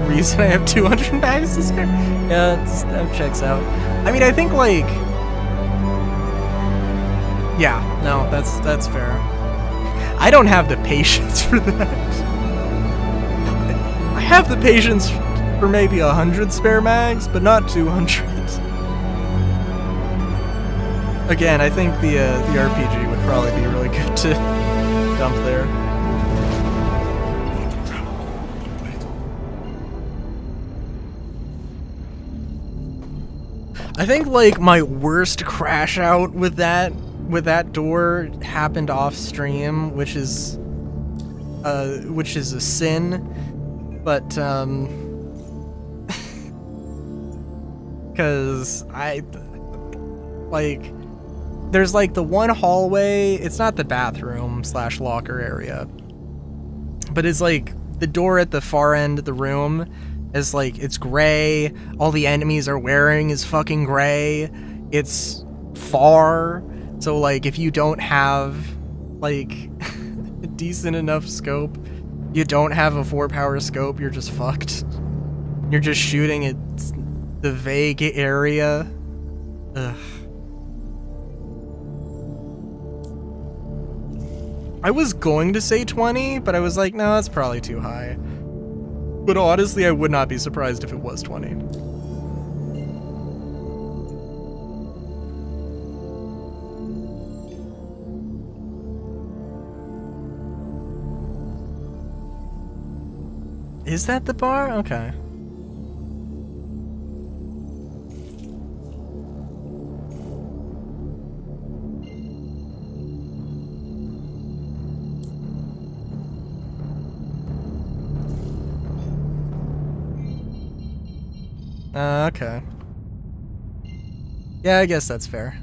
The reason I have 200 bags to spare? Yeah, that checks out. I mean, I think like, yeah, no, that's fair. I don't have the patience for that. I have the patience for maybe 100 spare mags, but not 200. Again, I think the RPG would probably be really good to dump there. I think like my worst crash out with that door happened off stream, which is a sin, but because there's like the one hallway, it's not the bathroom / locker area, but it's like the door at the far end of the room is like, it's gray, all the enemies are wearing is fucking gray, it's far, so like if you don't have like a decent enough scope, you don't have a 4-power scope, you're just fucked. You're just shooting at the vague area. Ugh. I was going to say 20, but I was like, no, that's probably too high. But honestly, I would not be surprised if it was 20. Is that the bar? Okay. Okay. Yeah, I guess that's fair.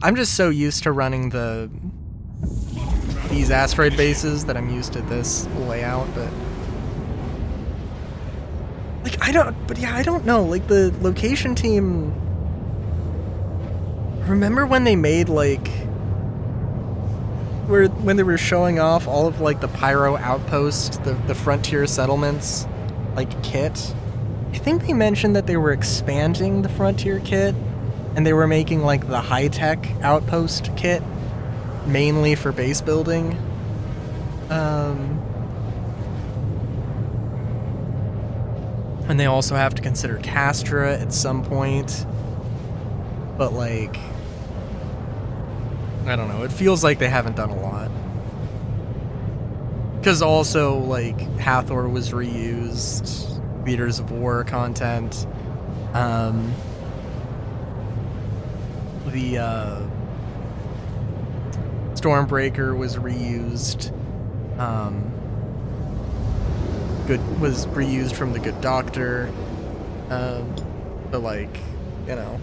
I'm just so used to running these asteroid bases that I'm used to this layout, but like I don't know, like the location team, remember when they made like when they were showing off all of like the Pyro outpost, the frontier settlements like kit? I think they mentioned that they were expanding the frontier kit and they were making like the high-tech outpost kit. mainly for base building. And they also have to consider Castra at some point. But, like, I don't know. It feels like they haven't done a lot. Because also, like, Hathor was reused, Leaders of War content. The Stormbreaker was reused. Was reused from the Good Doctor. But, like, you know.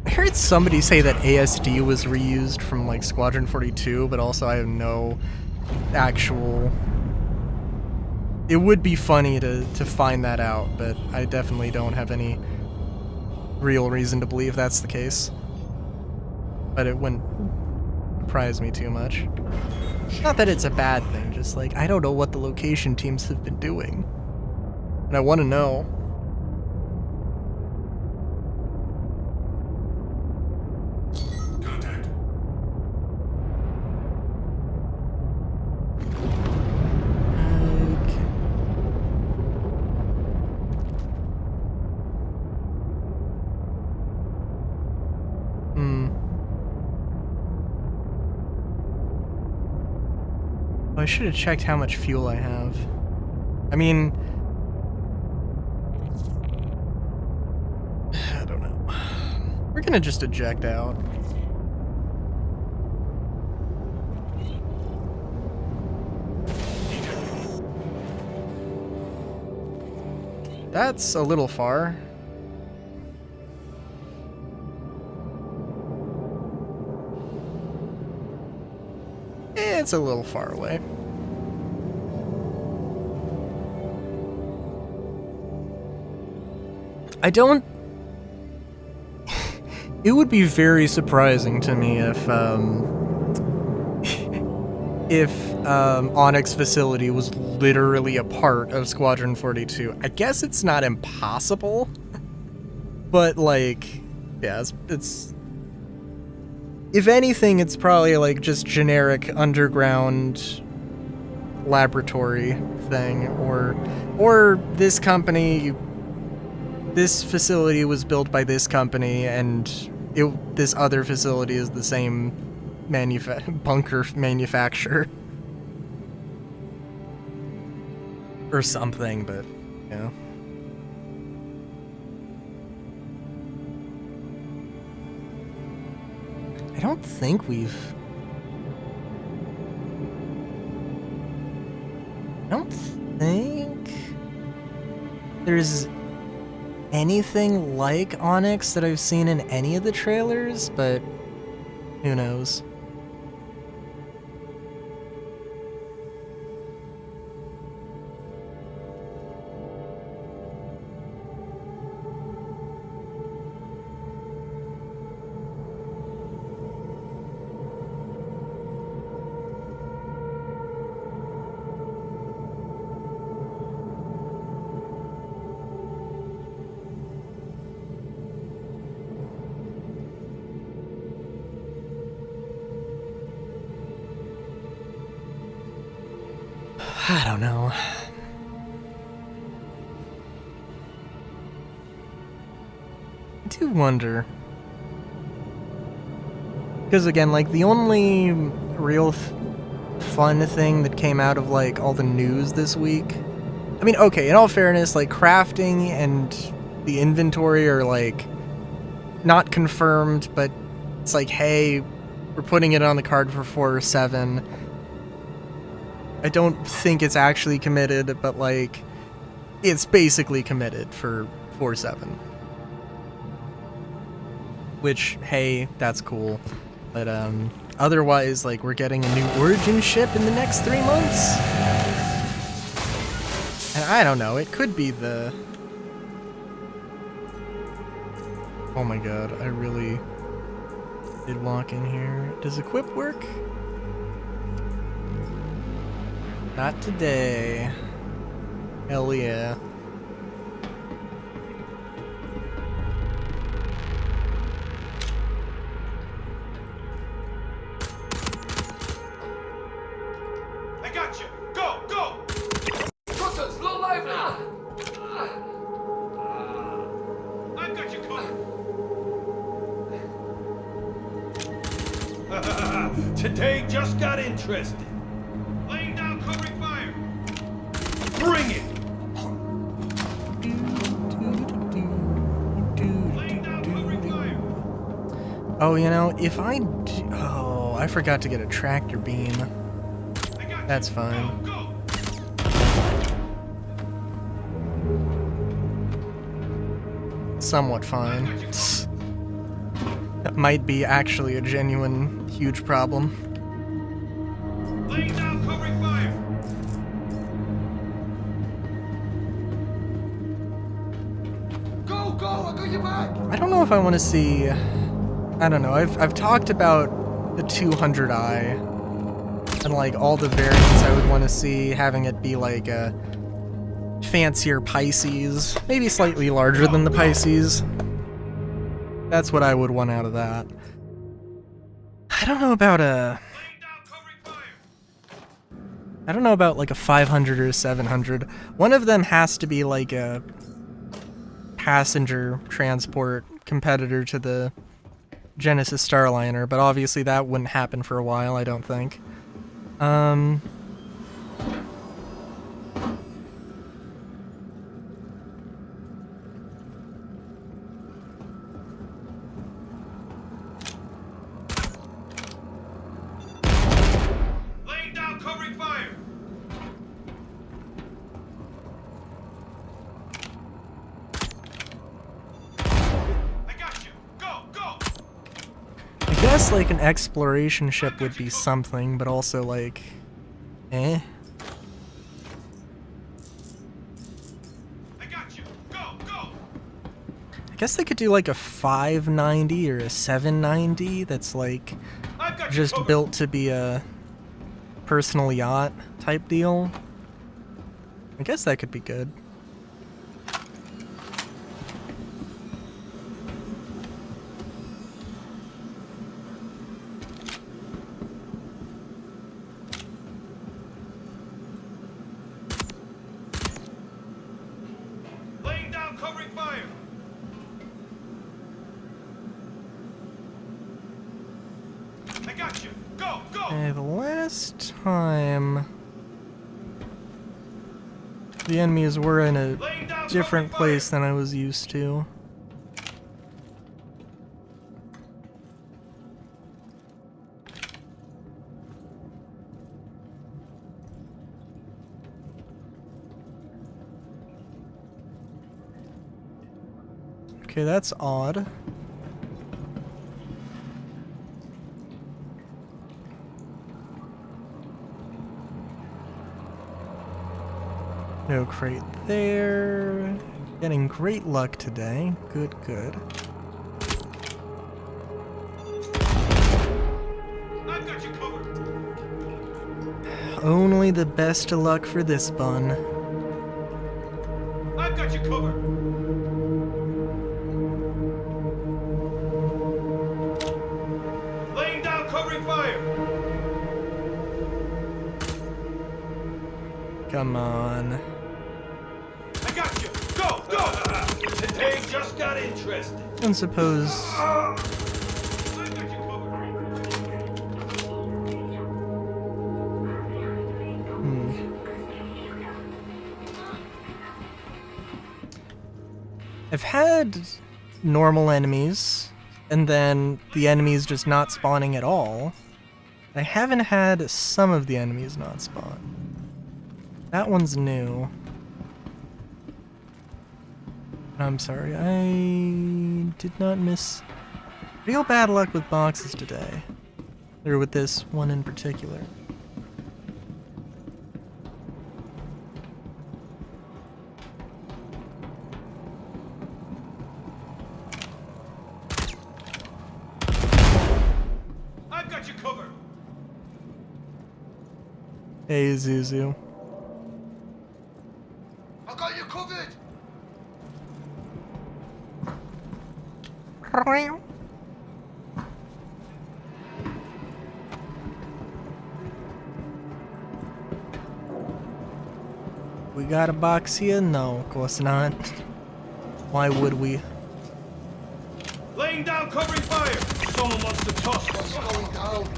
I heard somebody say that ASD was reused from, like, Squadron 42, but also I have no actual... It would be funny to find that out, but I definitely don't have any real reason to believe that's the case. But it wouldn't surprise me too much. Not that it's a bad thing, just like, I don't know what the location teams have been doing. And I want to know. Contact. Okay. Well, I should have checked how much fuel I have. I mean... I don't know. We're gonna just eject out. That's a little far. It's a little far away. I don't... It would be very surprising to me if Onyx facility was literally a part of Squadron 42. I guess it's not impossible, but, like, yeah, it's if anything, it's probably, like, just generic underground laboratory thing, or this company, this facility was built by this company, and this other facility is the same bunker manufacturer. Or something, but, yeah. I don't think we've... I don't think there's anything like Onyx that I've seen in any of the trailers, but who knows? I don't know. I do wonder. Because again, like, the only real fun thing that came out of, like, all the news this week... I mean, okay, in all fairness, like, crafting and the inventory are, like, not confirmed, but it's like, hey, we're putting it on the card for 4 or 7. I don't think it's actually committed, but, like, it's basically committed for 4-7. Which, hey, that's cool. But, otherwise, like, we're getting a new Origin ship in the next 3 months? And I don't know, it could be the... Oh my god, I really did walk in here. Does equip work? Not today. Hell yeah. Today just got interesting. Laying down covering fire. Bring it! Laying down covering fire. Oh, you know, if I... Oh, I forgot to get a tractor beam. I got you. That's fine. Go, go. Somewhat fine. That might be actually a genuine, huge problem. Laying down covering fire. Go, go! I got your back! I don't know if I want to see... I don't know, I've talked about the 200i and like all the variants I would want to see, having it be like a fancier Pisces, maybe slightly larger than the Pisces. That's what I would want out of that. I don't know about a... Laying down covering fire. I don't know about like a 500 or a 700. One of them has to be like a passenger transport competitor to the Genesis Starliner, but obviously that wouldn't happen for a while, I don't think. Laying down covering fire. I got you. Go, go. I guess like an exploration ship would be something, but also like, eh? I got you. Go, go. I guess they could do like a 590 or a 790 that's like I've got you just covered. built to be a personal yacht type deal. I guess that could be good. Laying down covering fire. I got you. Go, go. Okay, the last time the enemies were in a Laying down different covering place than I was used to. Okay, that's odd. No crate there. Getting great luck today. Good, good. I've got you covered. Only the best of luck for this bun. I've got you covered. Laying down covering fire. Come on. I got you. Go, go. Today just got interesting. I suppose I've got you covered. I've had normal enemies, and then the enemies just not spawning at all. I haven't had some of the enemies not spawn. That one's new. I'm sorry, I did not miss real bad luck with boxes today. Or with this one in particular. I've got you covered. Hey, Zuzu. I got you covered! We got a box here? No, of course not. Why would we? Laying down covering fire. Someone wants to toss. What's going down?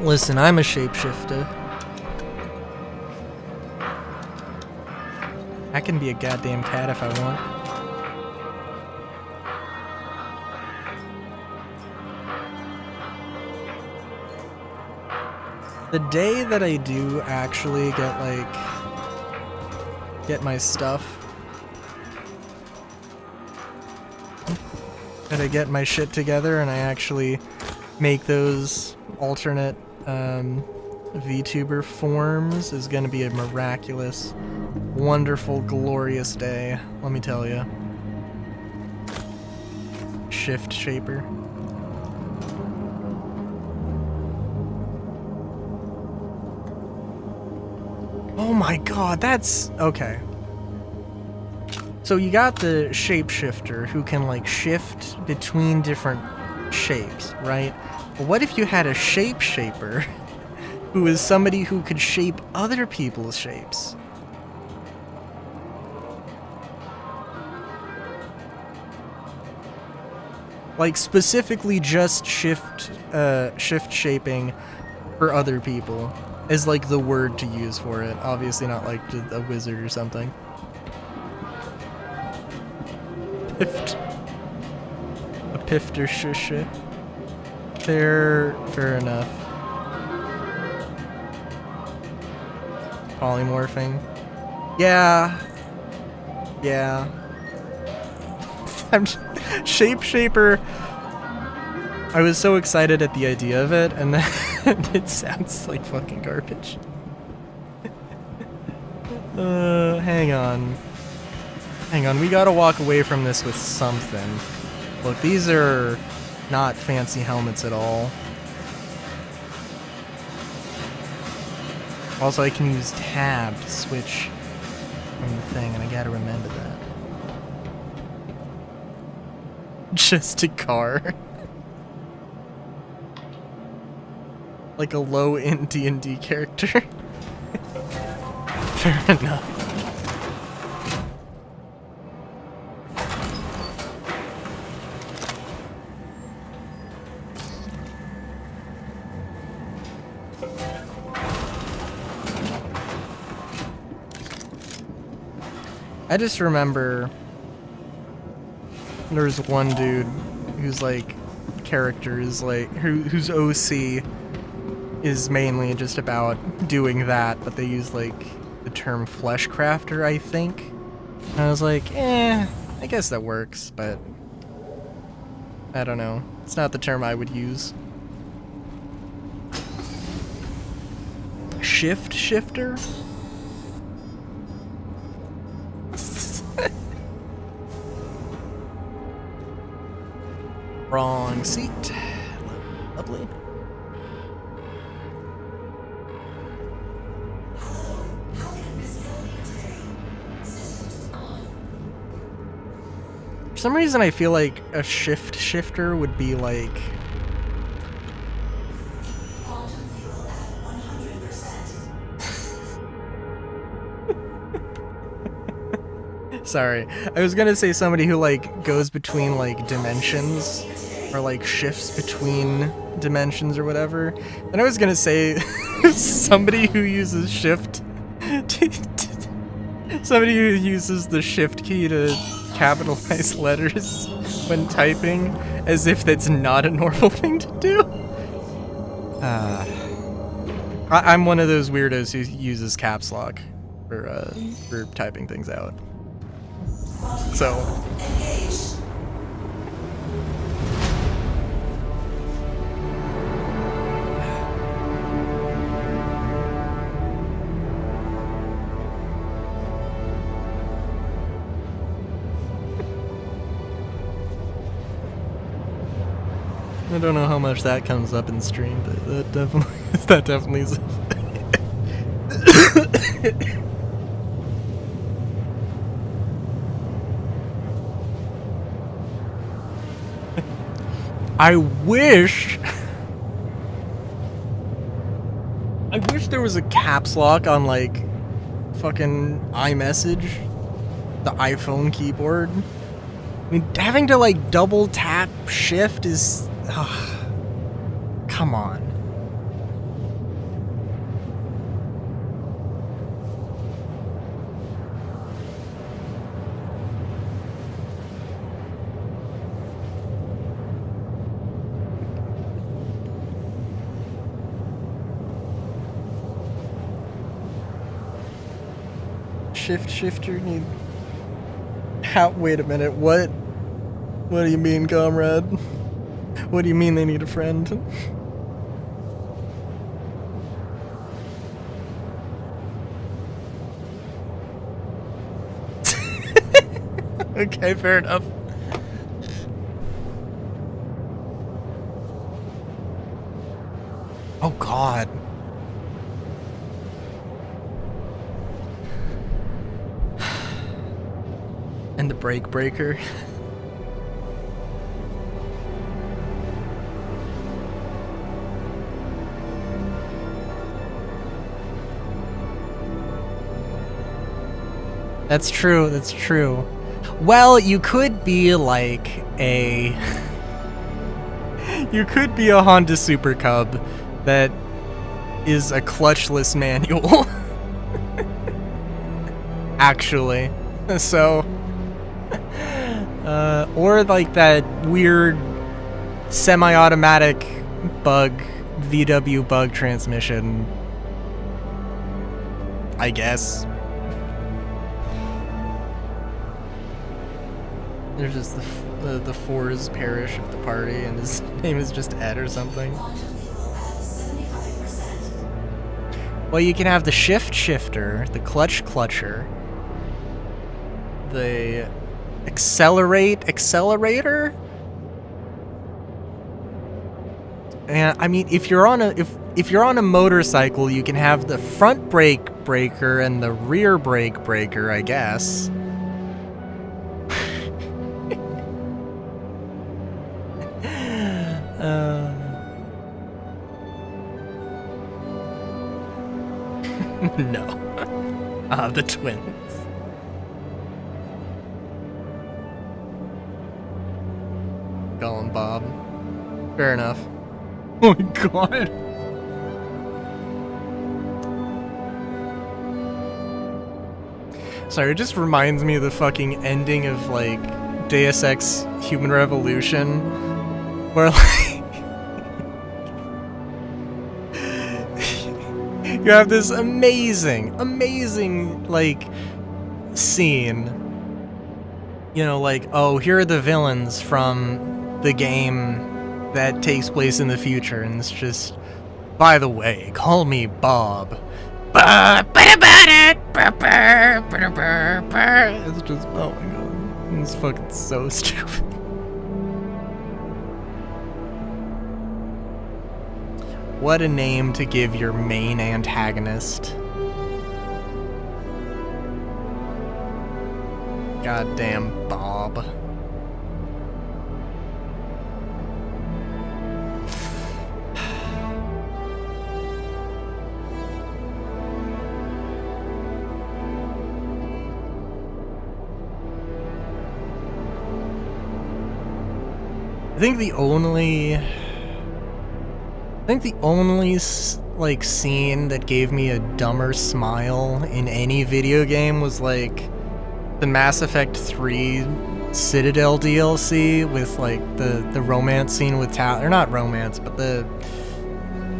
Listen, I'm a shapeshifter. I can be a goddamn cat if I want. The day that I do actually get my stuff, that I get my shit together and I actually make those alternate VTuber forms is gonna be a miraculous, wonderful, glorious day, let me tell you. Shift Shaper. Oh my god, that's... okay. So you got the shapeshifter who can like shift between different shapes, right? But what if you had a shapeshaper who is somebody who could shape other people's shapes? Like specifically just shift shaping for other people is like the word to use for it. Obviously not like a wizard or something. Pift. A pifter shusha. Fair enough. Polymorphing. Yeah. I'm Shapeshaper. I was so excited at the idea of it, and then it sounds like fucking garbage. Hang on. We gotta walk away from this with something. Look, these are not fancy helmets at all. Also, I can use tab to switch from the thing, and I gotta remember that. Just a car. Like a low-end D&D character. Fair enough. I just remember there's one dude who's like characters like whose OC is mainly just about doing that, but they use like the term flesh crafter, I think. And I was like, I guess that works, but I don't know. It's not the term I would use. Shift shifter? Wrong seat. Lovely. For some reason I feel like a shift shifter would be like... Sorry. I was gonna say somebody who like goes between like dimensions or like shifts between dimensions or whatever. And I was gonna say somebody who uses shift somebody who uses the shift key to capitalize letters when typing as if that's not a normal thing to do. I'm one of those weirdos who uses caps lock for typing things out. So I don't know how much that comes up in stream, but that definitely is. I wish there was a caps lock on like fucking iMessage, the iPhone keyboard. I mean, having to like double tap shift is come on. shift shifter need... How? Wait a minute, what? What do you mean, comrade? What do you mean they need a friend? Okay, fair enough. Oh god. And the brake breaker. That's true, that's true. Well, you could be like a... You could be a Honda Super Cub that is a clutchless manual. Actually. So... or like that weird semi-automatic bug, VW bug transmission. I guess. There's just the Fours parish of the party, and his name is just Ed or something. Well, you can have the shift shifter, the clutch clutcher, the accelerator. And I mean, if you're on a motorcycle, you can have the front brake breaker and the rear brake breaker, I guess. No. The twins. Colin Bob. Fair enough. Oh my god. Sorry, it just reminds me of the fucking ending of, like, Deus Ex Human Revolution, where, like, you have this amazing, like, scene. You know, like, oh, here are the villains from the game that takes place in the future, and it's just, by the way, call me Bob. It's just, oh my god, it's fucking so stupid. What a name to give your main antagonist. Goddamn Bob. I think the only like scene that gave me a dumber smile in any video game was like the Mass Effect 3 Citadel DLC with like the romance scene with Tali, or not romance, but the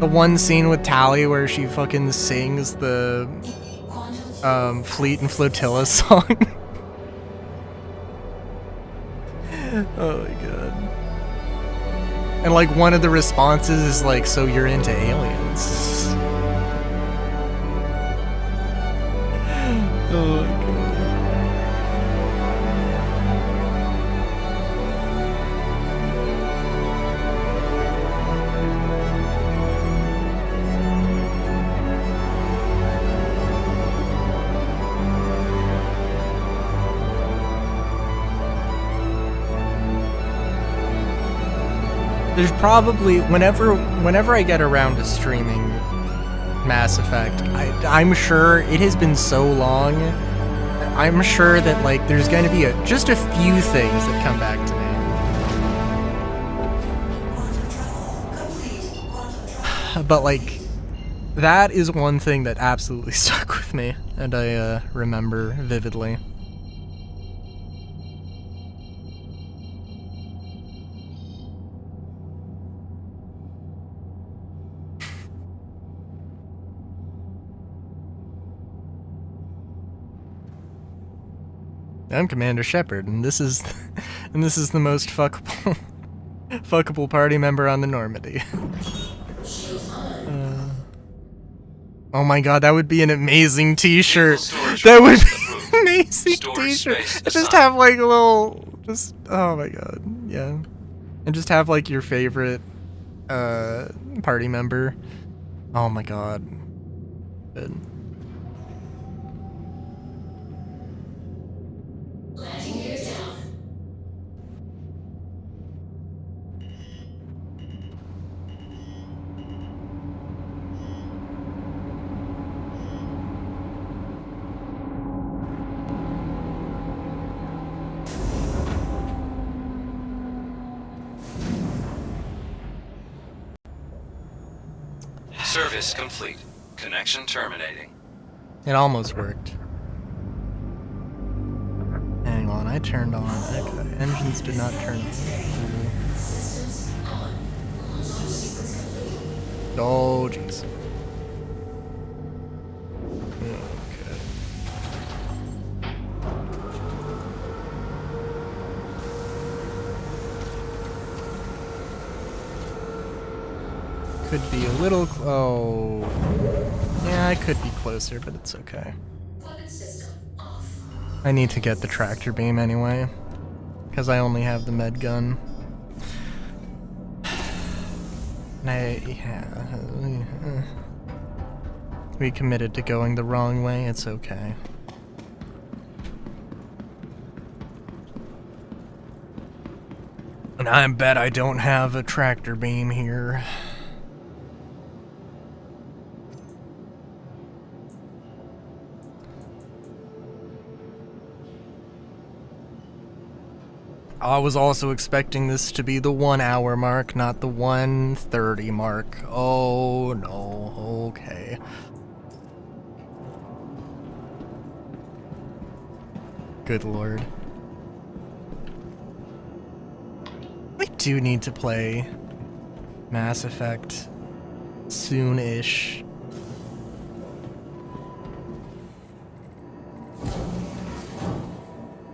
one scene with Tali where she fucking sings the Fleet and Flotilla song. Oh my god. And like one of the responses is like, so you're into aliens. Oh my god. There's probably, whenever I get around to streaming Mass Effect, I'm sure it has been so long, I'm sure that like there's going to be just a few things that come back to me. But like, that is one thing that absolutely stuck with me, and I remember vividly. I'm Commander Shepard, and this is the most fuckable fuckable party member on the Normandy. Oh my god, that would be an amazing t-shirt. That would be an amazing t-shirt. Just have like a little, oh my god, yeah. And just have like your favorite party member. Oh my god. Good. Service complete. Connection terminating. It almost worked. Hang on, I turned on. Engines did not turn on. Oh, jeez. Okay. Could be a little. Oh. Yeah, I could be closer, but it's okay. I need to get the tractor beam anyway, because I only have the med gun. We committed to going the wrong way, it's okay. And I bet I don't have a tractor beam here. I was also expecting this to be the 1 hour mark, not the 1:30 mark. Oh no, okay. Good lord. I do need to play Mass Effect soon-ish.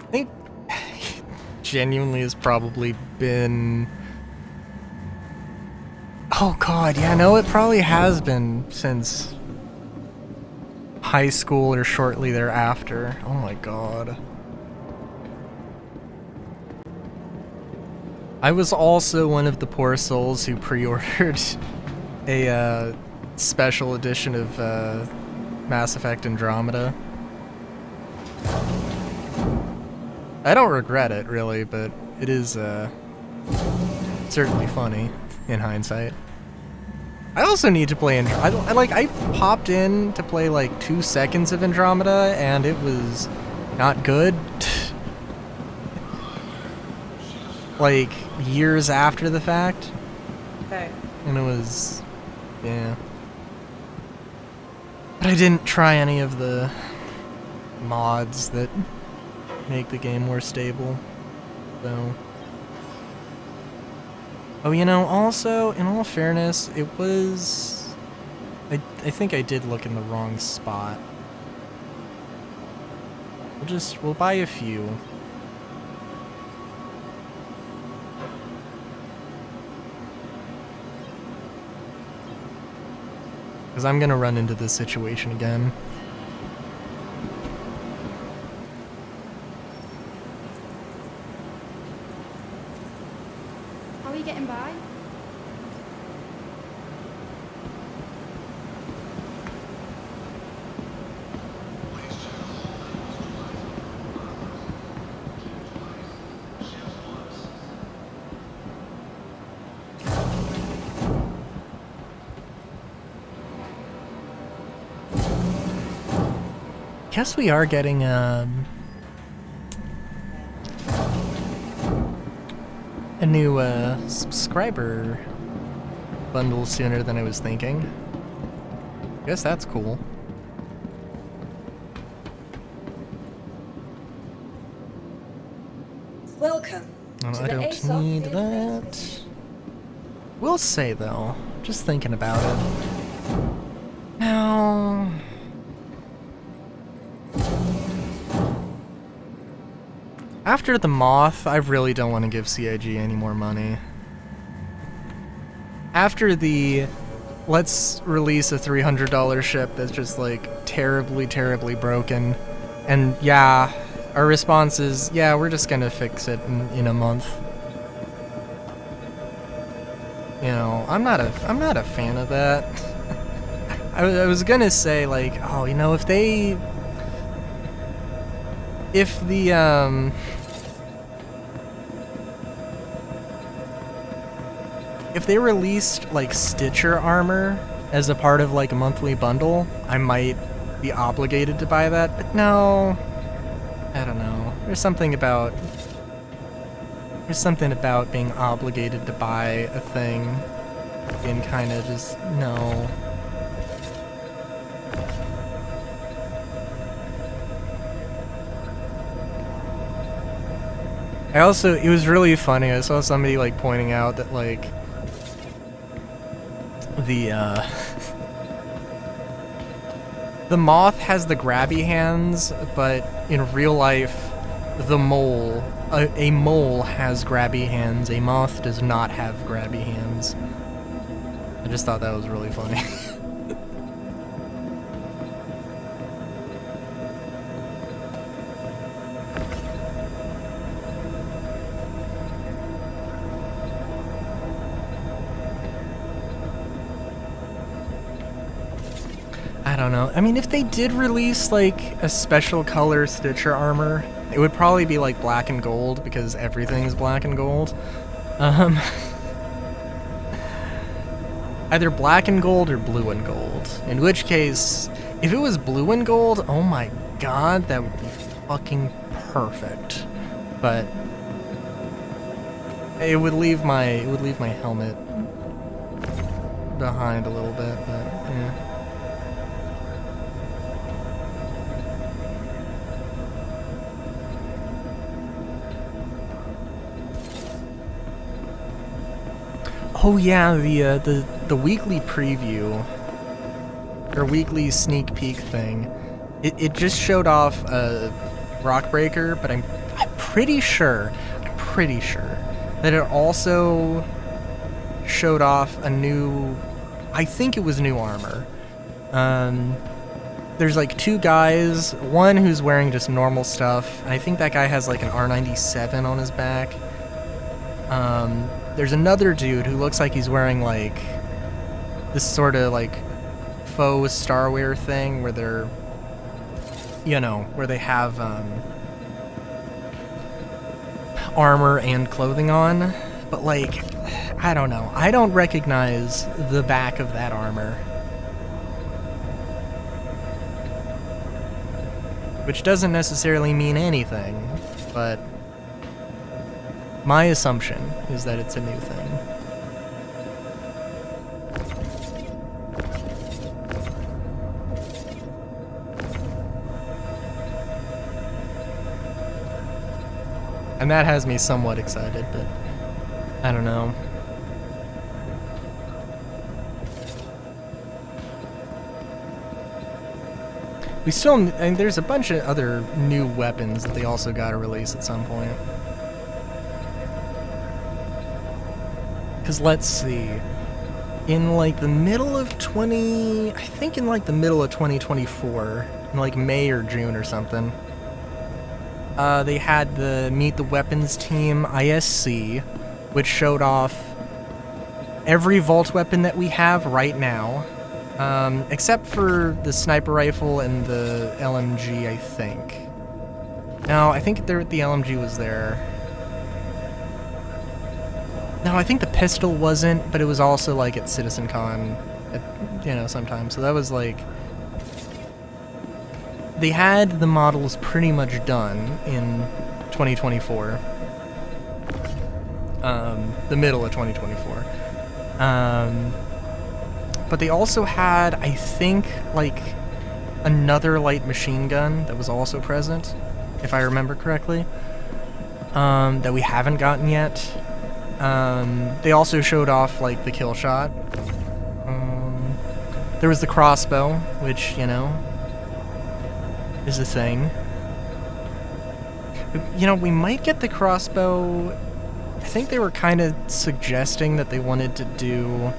I think genuinely has probably been... Oh god, yeah, no, it probably has been since high school or shortly thereafter. Oh my god. I was also one of the poor souls who pre-ordered a special edition of Mass Effect Andromeda. I don't regret it, really, but it is certainly funny in hindsight. I also need to play I popped in to play like 2 seconds of Andromeda, and it was not good. Like years after the fact. Okay. And it was, yeah. But I didn't try any of the mods that make the game more stable, so. Oh, you know, also, in all fairness, it was... I think I did look in the wrong spot. We'll buy a few. Because I'm gonna run into this situation again. How are you getting by? Guess we are getting a new subscriber bundle sooner than I was thinking. Guess that's cool. Welcome. Oh, to I the don't ASOP need Field that. Base. Will say though, just thinking about it. Now, After the Moth, I really don't want to give CIG any more money. After the, let's release a $300 ship that's just like terribly, terribly broken, and yeah, our response is, yeah, we're just gonna fix it in a month. You know, I'm not a fan of that. I was gonna say, like, oh, you know, if the if they released like Stitcher armor as a part of like a monthly bundle, I might be obligated to buy that, but no, I don't know. There's something about being obligated to buy a thing and kind of just, no. It was really funny, I saw somebody like pointing out that like the Moth has the grabby hands, but in real life the mole, a mole has grabby hands, a moth does not have grabby hands. I just thought that was really funny. I don't know. I mean, if they did release like a special color Stitcher armor, it would probably be like black and gold, because everything is black and gold. Either black and gold or blue and gold. In which case, if it was blue and gold, oh my god, that would be fucking perfect. But it would leave my helmet behind a little bit, but yeah. Oh yeah, the weekly preview or weekly sneak peek thing. It just showed off a rock breaker, but I'm pretty sure that it also showed off a new, I think it was new armor. There's like two guys, one who's wearing just normal stuff. I think that guy has like an R97 on his back. There's another dude who looks like he's wearing like this sort of like faux Starwear thing where they're, you know, where they have armor and clothing on, but like, I don't know, I don't recognize the back of that armor. Which doesn't necessarily mean anything, but my assumption is that it's a new thing. And that has me somewhat excited, but I don't know. We still, and there's a bunch of other new weapons that they also got to release at some point. Because let's see, in like the middle of I think in like the middle of 2024, in like May or June or something, they had the Meet the Weapons Team ISC, which showed off every Vault weapon that we have right now, except for the sniper rifle and the LMG, I think. No, I think the LMG was there. No, I think the pistol wasn't, but it was also like at CitizenCon, you know, sometime. So that was like, they had the models pretty much done in 2024, the middle of 2024. But they also had, I think, like another light machine gun that was also present, if I remember correctly, that we haven't gotten yet. They also showed off, like, the kill shot. There was the crossbow, which, you know, is a thing. You know, we might get the crossbow. I think they were kind of suggesting that they wanted to do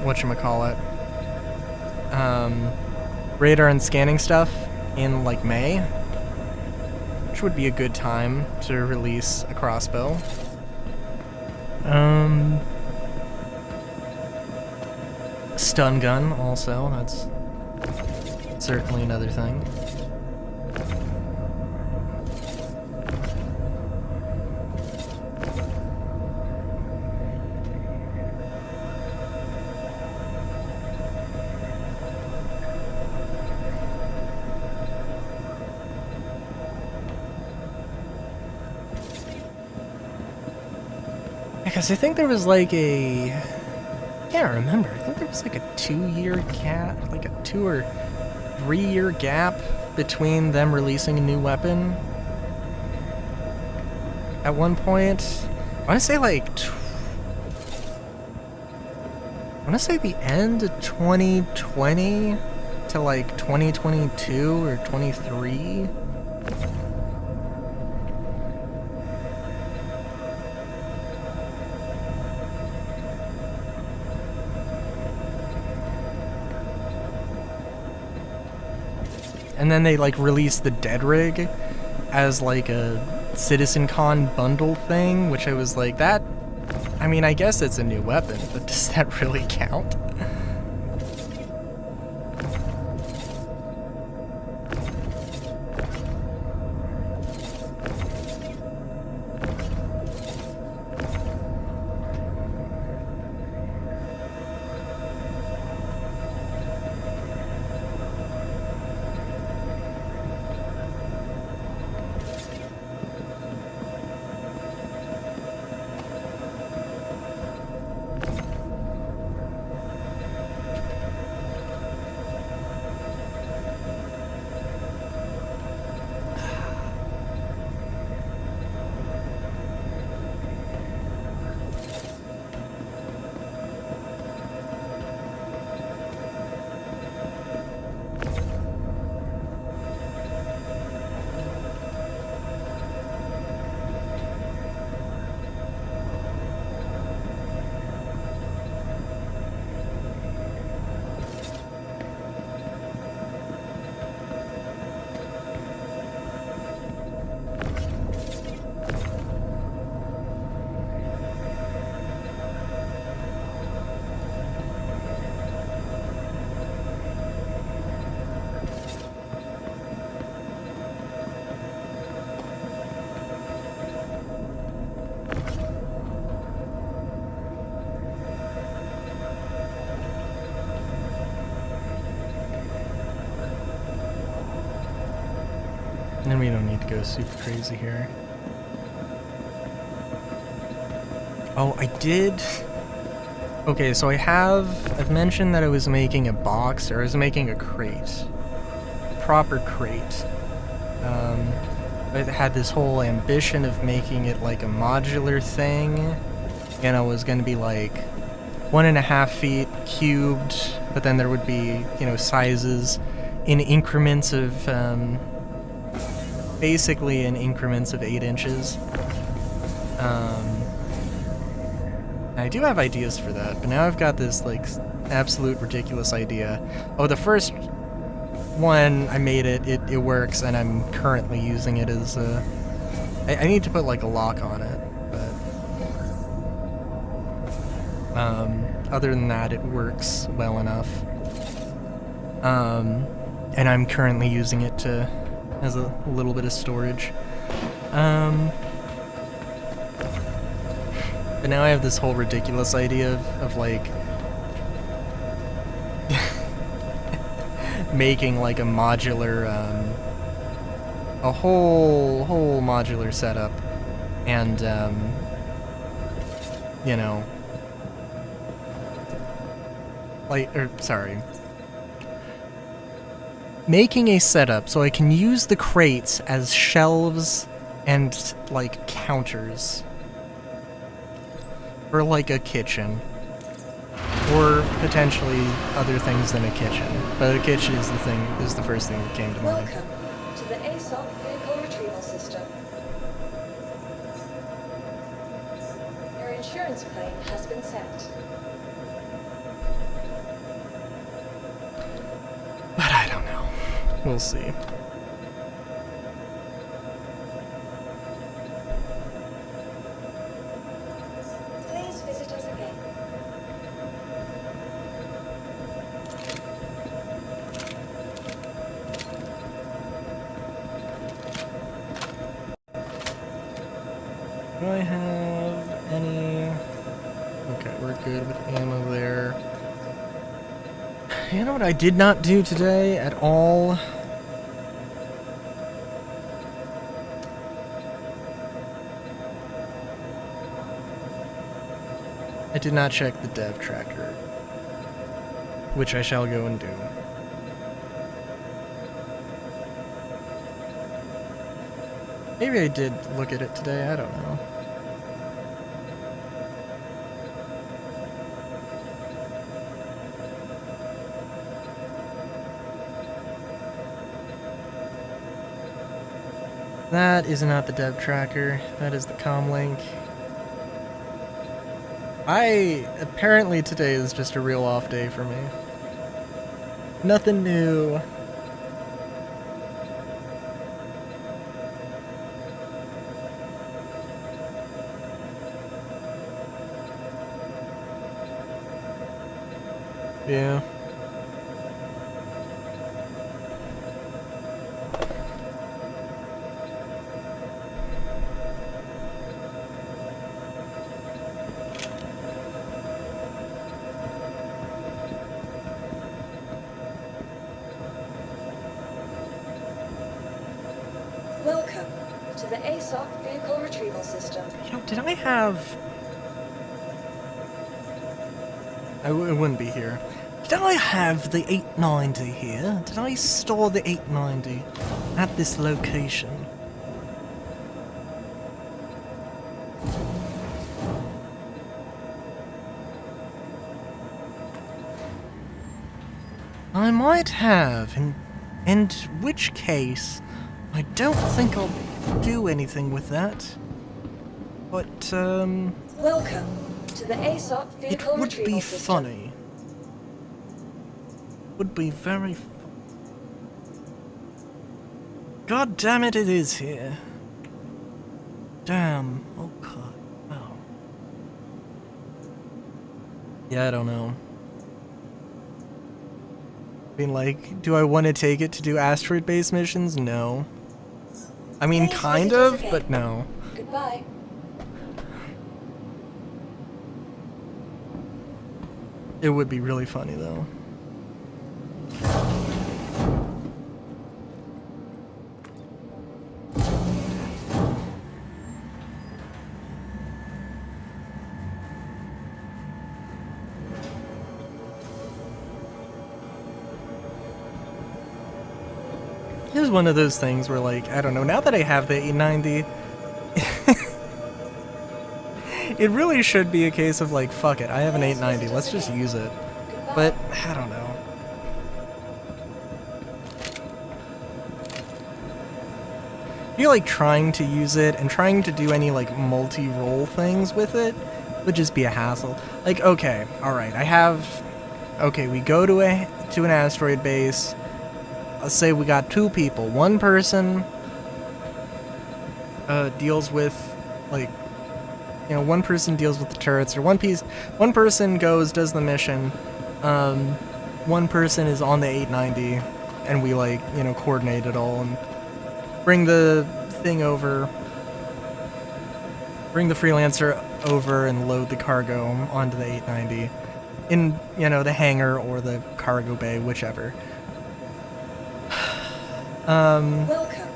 whatchamacallit, radar and scanning stuff in like May, which would be a good time to release a crossbow. Stun gun also, that's certainly another thing. Because I think there was like I can't remember. I think there was like a 2-year gap, like a 2 or 3-year gap between them releasing a new weapon. At one point, I want to say like, I want to say the end of 2020 to like 2022 or 23. And then they like released the Dead Rig as like a CitizenCon bundle thing, which I was like, that, I mean, I guess it's a new weapon, but does that really count? And we don't need to go super crazy here. Oh, I did... Okay, so I've mentioned that I was making a box, or I was making a crate. A proper crate. I had this whole ambition of making it like a modular thing, and it was gonna be like 1.5 feet cubed, but then there would be, you know, sizes in increments of, basically in increments of 8 inches. I do have ideas for that, but now I've got this, like, absolute ridiculous idea. Oh, the first one, I made it works, and I'm currently using it as a... I need to put, like, a lock on it, but... other than that, it works well enough. And I'm currently using it as a little bit of storage. But now I have this whole ridiculous idea of like making like a modular, a whole modular setup, and you know, like, making a setup so I can use the crates as shelves and like counters for like a kitchen. Or potentially other things than a kitchen. But a kitchen is the first thing that came to mind. Welcome to the ASOP vehicle retrieval system. Your insurance claim has been set. But I don't know. We'll see. Please visit us again. Do I have any... Okay, we're good with ammo there. You know what I did not do today at all? I did not check the dev tracker, which I shall go and do. Maybe I did look at it today, I don't know. That is not the dev tracker, that is the comm link. Apparently today is just a real off day for me. Nothing new. Yeah. Welcome to the ASOP vehicle retrieval system. You know, did I have... it wouldn't be here. Did I have the 890 here? Did I store the 890 at this location? I might have, in which case, I don't think I'll do anything with that. But, Welcome to the ASOP it vehicle would retrieval be system. funny. Would be very God damn it, it is here. Damn. Oh god. Oh. Yeah, I don't know. I mean, like, do I want to take it to do asteroid-based missions? No. I mean, Please kind visit us of, again. but no. Goodbye. It would be really funny, though. It was one of those things where, like, I don't know, now that I have the 890, it really should be a case of, like, fuck it, I have an 890, let's just use it. But, I don't know. I feel like trying to use it and trying to do any, like, multi-role things with it would just be a hassle. Like, okay, alright, I have... Okay, we go to an asteroid base. Let's say we got two people. One person deals with, like, you know, one person deals with the turrets, or one person goes, does the mission. One person is on the 890, and we, like, you know, coordinate it all and bring the thing over, bring the freelancer over and load the cargo onto the 890 in, you know, the hangar or the cargo bay, whichever. Welcome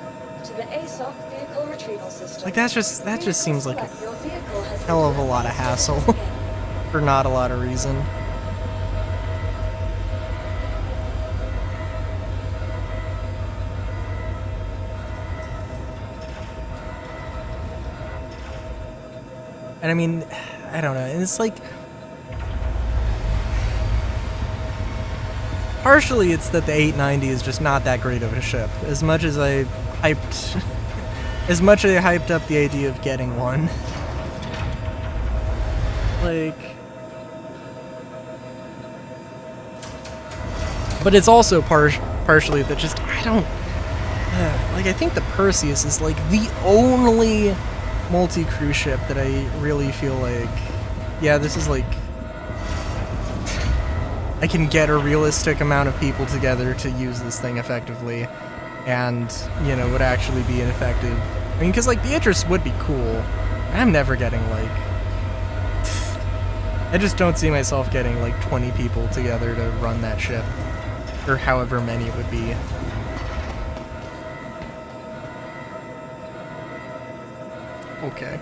to the ASOP vehicle retrieval system. Like, that just seems like a Your vehicle has been hell of a lot of hassle for not a lot of reason. And I mean, I don't know, it's like... Partially, it's that the 890 is just not that great of a ship. As much as I hyped up the idea of getting one. Like... But it's also partially that just, I don't... like, I think the Perseus is, like, the only multi-cruise ship that I really feel like... Yeah, this is, like... I can get a realistic amount of people together to use this thing effectively, and, you know, would actually be an effective... I mean, because, like, the interest would be cool. I'm never getting, like... I just don't see myself getting, like, 20 people together to run that ship. Or however many it would be. Okay.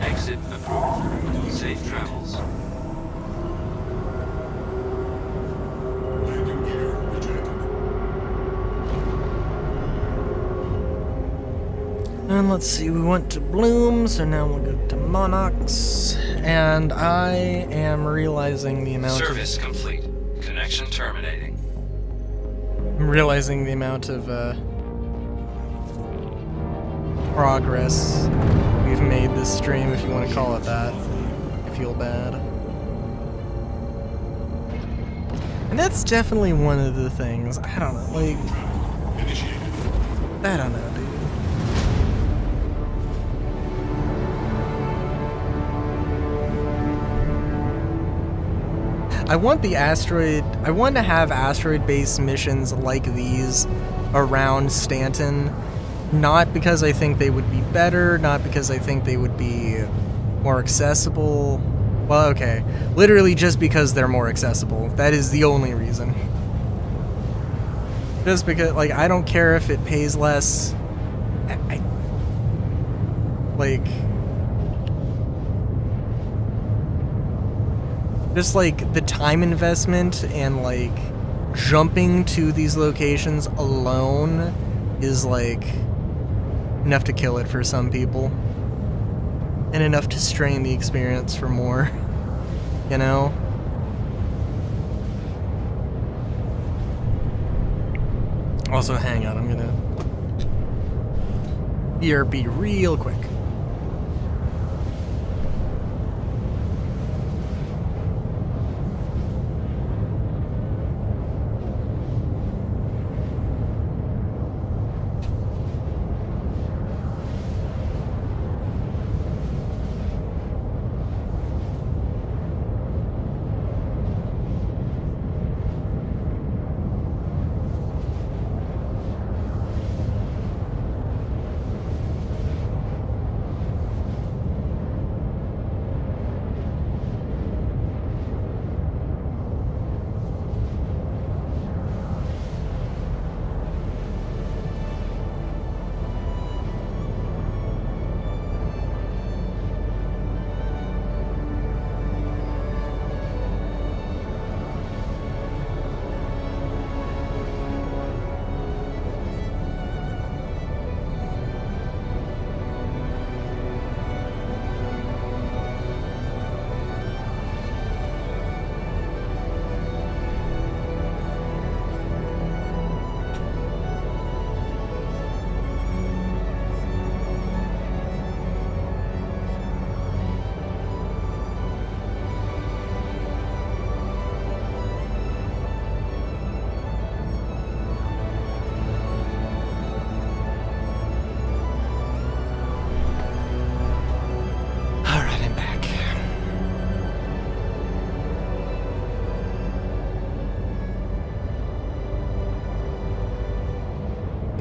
Exit approved. Safe travels. And let's see, we went to Bloom, so now we'll go to Monarchs. And I am realizing the amount Service complete. Connection terminating. I'm realizing the amount of, progress we've made this stream, if you want to call it that. I feel bad. And that's definitely one of the things, I don't know, like... I don't know, dude. I want to have asteroid-based missions like these around Stanton. Not because I think they would be better, not because I think they would be more accessible. Well, okay. Literally just because they're more accessible. That is the only reason. Just because, like, I don't care if it pays less. Like... Just, like, the time investment and, like, jumping to these locations alone is, like... enough to kill it for some people. And enough to strain the experience for more. You know? Also, hang on, I'm gonna... BRB real quick.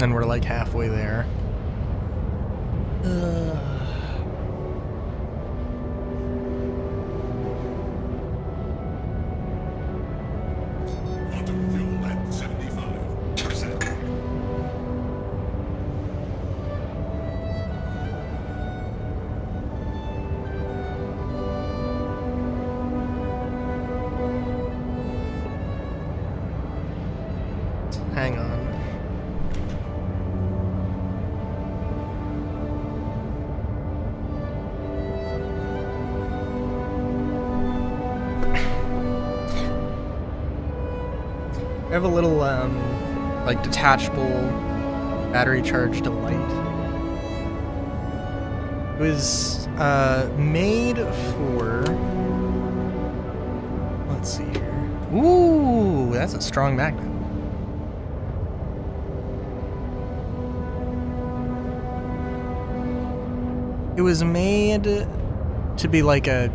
And we're like halfway there. have a little, like, detachable battery charged light. It was, made for... Let's see here. Ooh, that's a strong magnet. It was made to be like a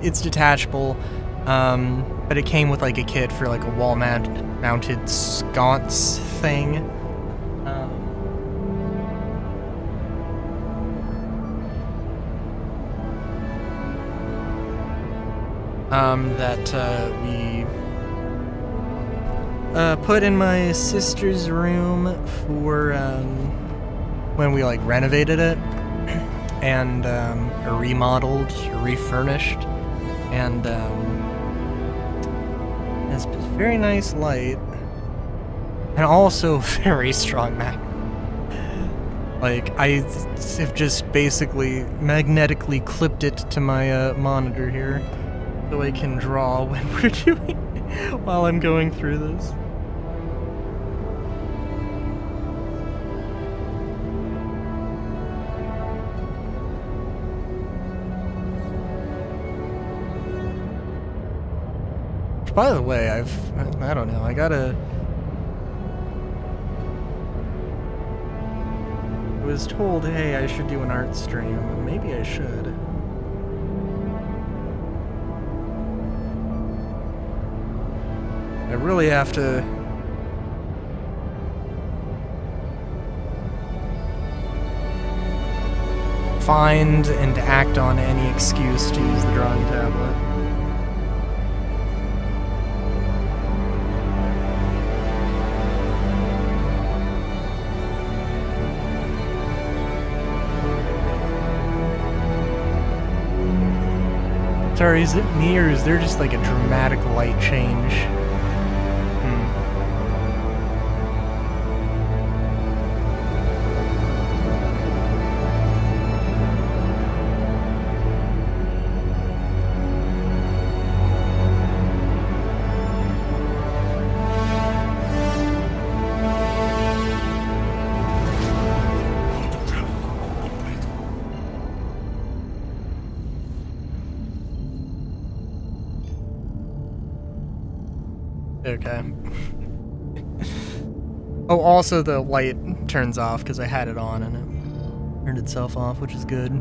it's detachable, but it came with like a kit for like a wall mounted sconce thing. That we put in my sister's room for when we like renovated it and remodeled, refurnished, and it's a very nice light and also very strong magnet. Like, I have just basically magnetically clipped it to my monitor here so I can draw when we're doing while I'm going through this. By the way, I don't know, I was told, hey, I should do an art stream. Maybe I should. I really have to find and act on any excuse to use the drawing tablet. Sorry, is it me or is there just like a dramatic light change? Okay. Oh, also the light turns off because I had it on and it turned itself off, which is good.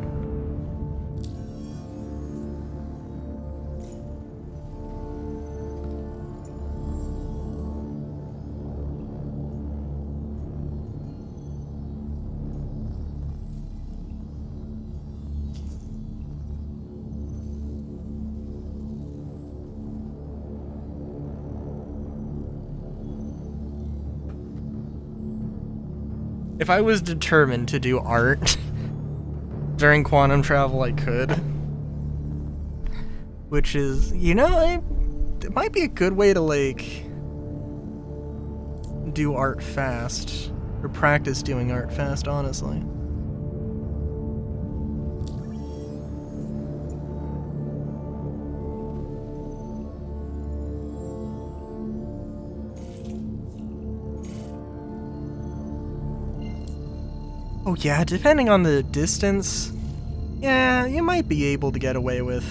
If I was determined to do art during quantum travel, I could. Which is, you know, it might be a good way to, like, do art fast. Or practice doing art fast, honestly. Oh yeah, depending on the distance, yeah, you might be able to get away with.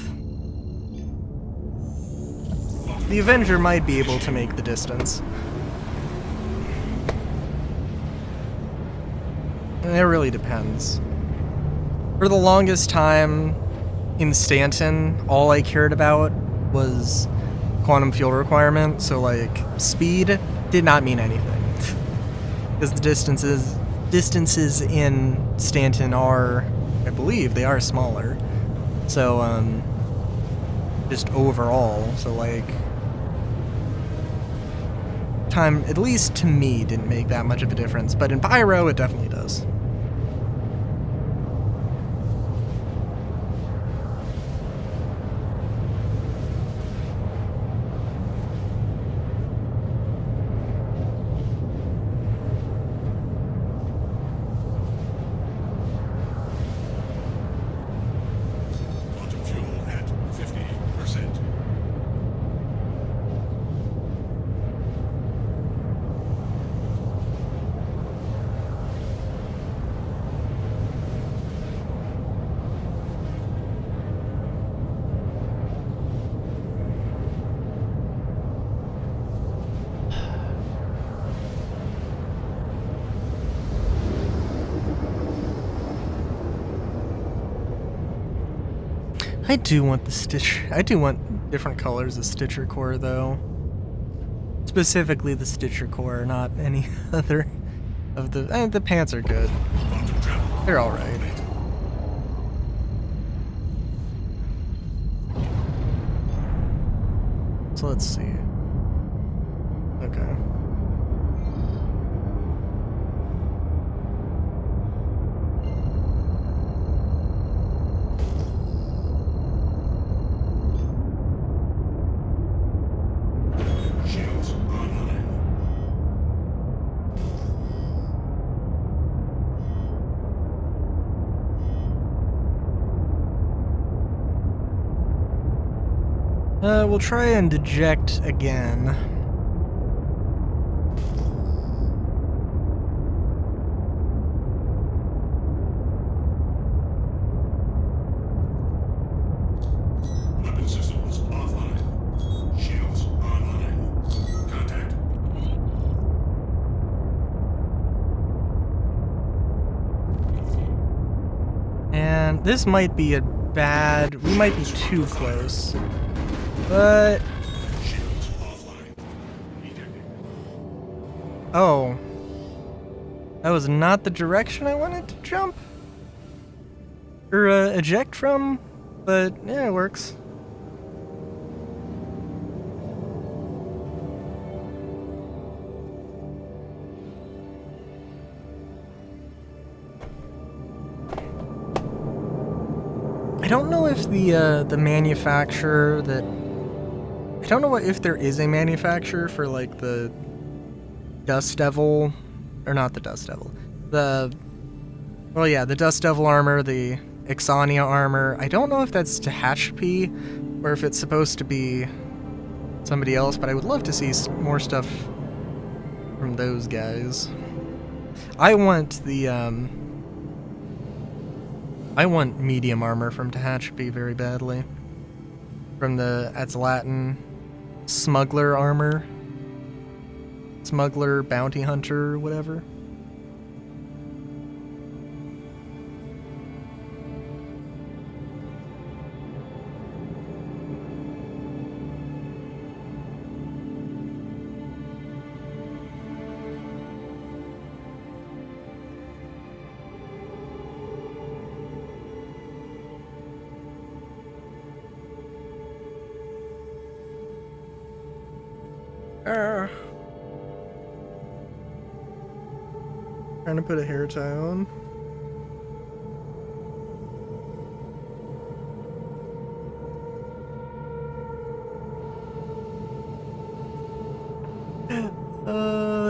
The Avenger might be able to make the distance. It really depends. For the longest time in Stanton, all I cared about was quantum fuel requirement, so like speed did not mean anything. Because the distances in Stanton are, I believe, they are smaller. So, just overall, so like, time, at least to me, didn't make that much of a difference, but in Pyro, it definitely does. I do want the Stitcher. I do want different colors of Stitcher core, though. Specifically the Stitcher core, not any other of the. The pants are good. They're all right. So let's see. Okay. Shields online. We'll try and eject again. Weapon systems offline. Shields online. Contact. And this might be a bad. We might be too close. But. Shields offline. Detected. Oh. That was not the direction I wanted to jump. Or eject from. But, yeah, it works. I don't know if the manufacturer that I don't know if there is a manufacturer for like the Dust Devil, or not the Dust Devil, the Dust Devil armor, the Ixania armor. I don't know if that's Tehachapi or if it's supposed to be somebody else, but I would love to see more stuff from those guys. I want medium armor from Tehachapi very badly. From the Atlatin smuggler armor. Smuggler, bounty hunter, whatever. Trying to put a hair tie on.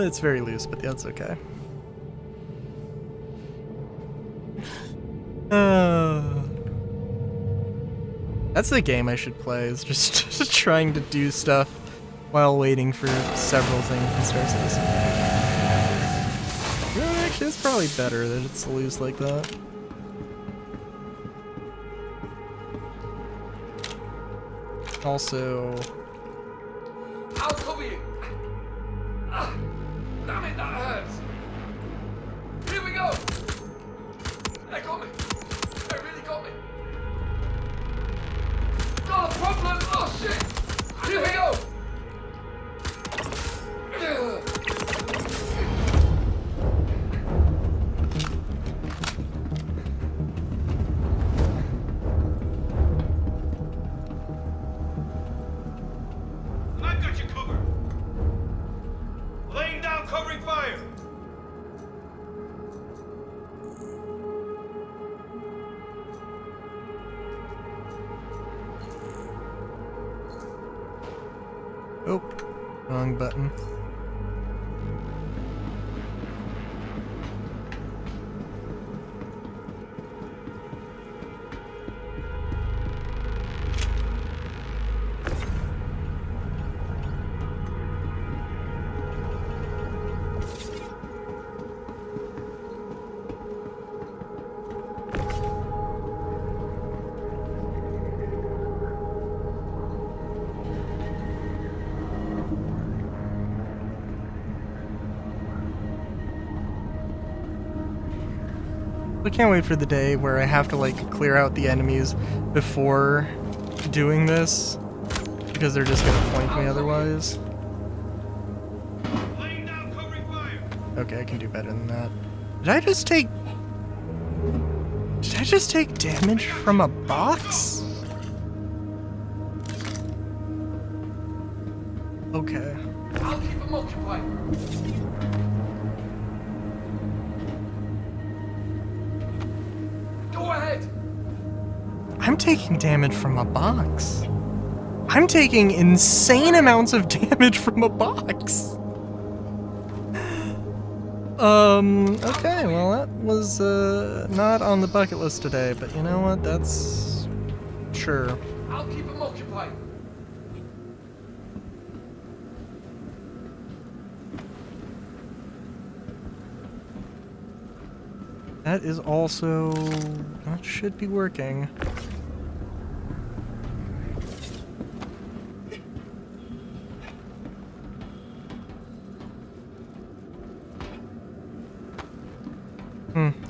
It's very loose, but that's okay. That's the game I should play, is just trying to do stuff while waiting for several things to start this. Actually, it's probably better that it's loose like that. Also... I'll cover you. Damn it, that hurts. Here we go. They got me. They really got me. Not a problem. Oh shit. Here we go. I've got you covered. Laying down covering fire. Oh, wrong button. I can't wait for the day where I have to like clear out the enemies before doing this, because they're just gonna flank me otherwise. Okay, I can do better than that. Did I just take damage from a box? Okay. I'll keep them occupied. Go ahead. I'm taking damage from a box. I'm taking insane amounts of damage from a box. Okay, well that was, not on the bucket list today, but you know what, that's... sure. I'll keep them occupied. That is also... that should be working.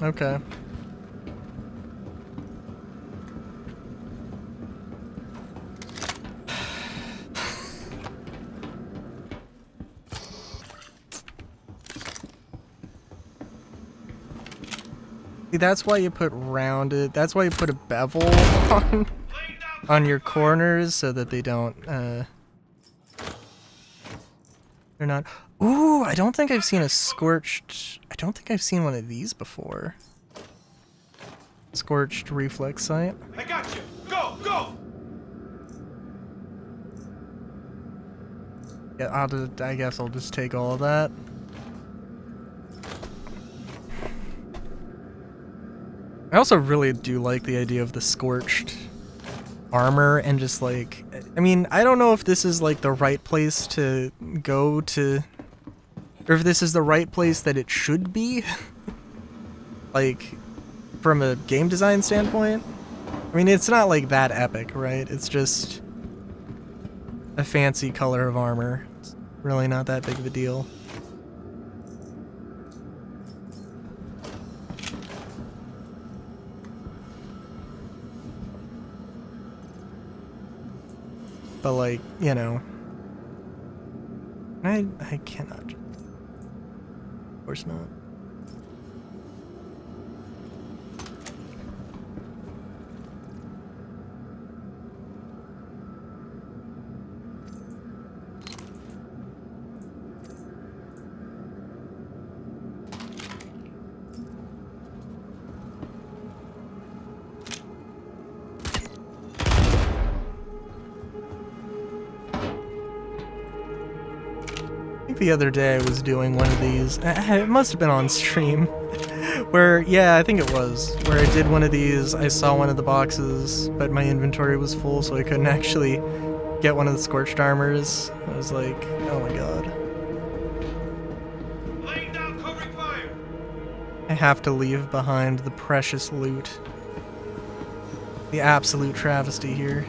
Okay. See, that's why you put rounded, that's why you put a bevel on your corners so that they don't, they're not... Ooh, I don't think I've seen a scorched... I don't think I've seen one of these before. Scorched reflex sight. I got you. Go, go. Yeah, I guess I'll just take all of that. I also really do like the idea of the scorched armor and just like... I mean, I don't know if this is like the right place to go to... or if this is the right place that it should be. Like, from a game design standpoint. I mean, it's not like that epic, right? It's just a fancy color of armor. It's really not that big of a deal. But like, you know, I cannot. Of course not. The other day I was doing one of these, it must have been on stream, where, yeah, I think it was, where I did one of these, I saw one of the boxes, but my inventory was full, so I couldn't actually get one of the scorched armors. I was like, oh my god. Laying down covering fire. I have to leave behind the precious loot. The absolute travesty here.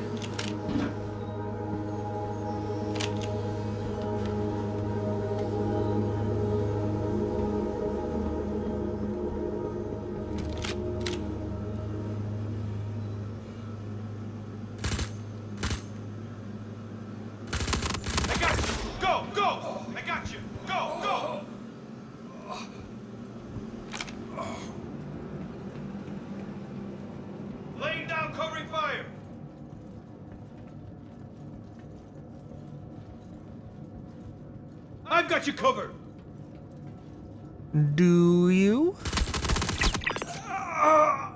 I've got you covered. Do you? I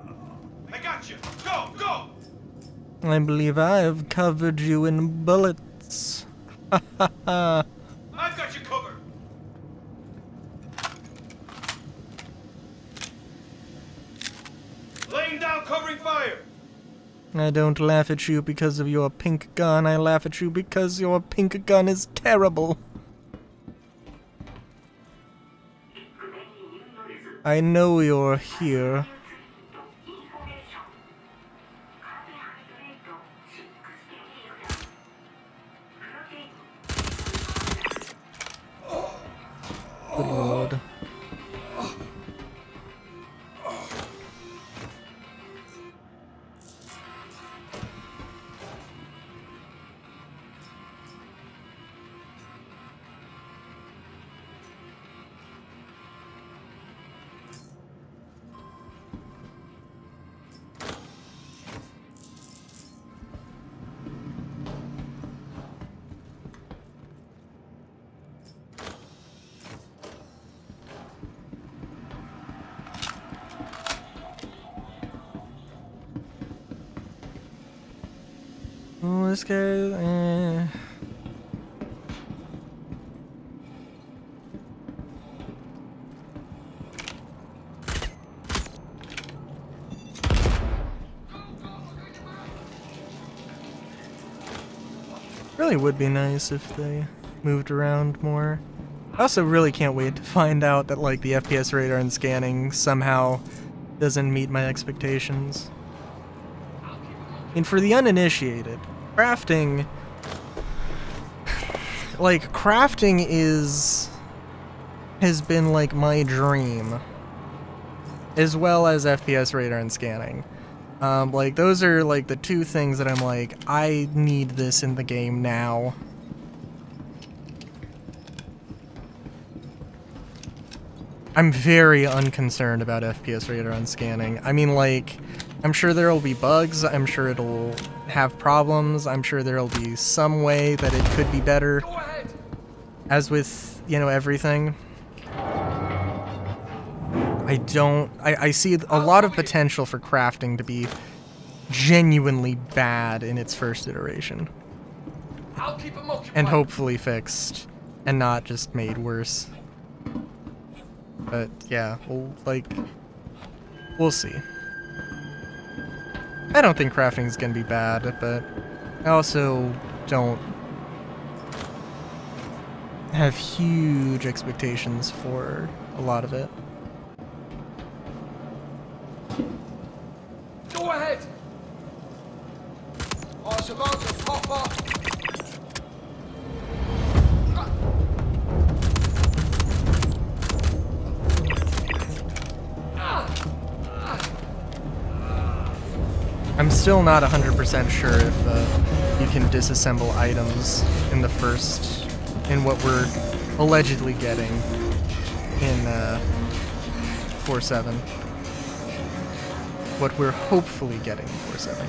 got you. Go, go. I believe I've covered you in bullets. Ha ha ha. I've got you covered. Laying down covering fire. I don't laugh at you because of your pink gun. I laugh at you because your pink gun is terrible. I know you're here. Good lord. Oh, this guy. Really would be nice if they moved around more. I also really can't wait to find out that like the FPS radar and scanning somehow doesn't meet my expectations. And for the uninitiated, crafting has been like my dream, as well as FPS radar and scanning. Like those are like the two things that I'm like, I need this in the game now. I'm very unconcerned about FPS radar and scanning. I mean, like, I'm sure there'll be bugs, I'm sure it'll have problems, I'm sure there'll be some way that it could be better. As with, you know, everything. I see a lot of potential for crafting to be genuinely bad in its first iteration. And hopefully fixed, and not just made worse. But yeah, we'll see. I don't think crafting is gonna be bad, but I also don't have huge expectations for a lot of it. Go ahead! Awesome, pop off! I'm still not 100% sure if you can disassemble items in what we're allegedly getting in 4.7. What we're hopefully getting in 4.7.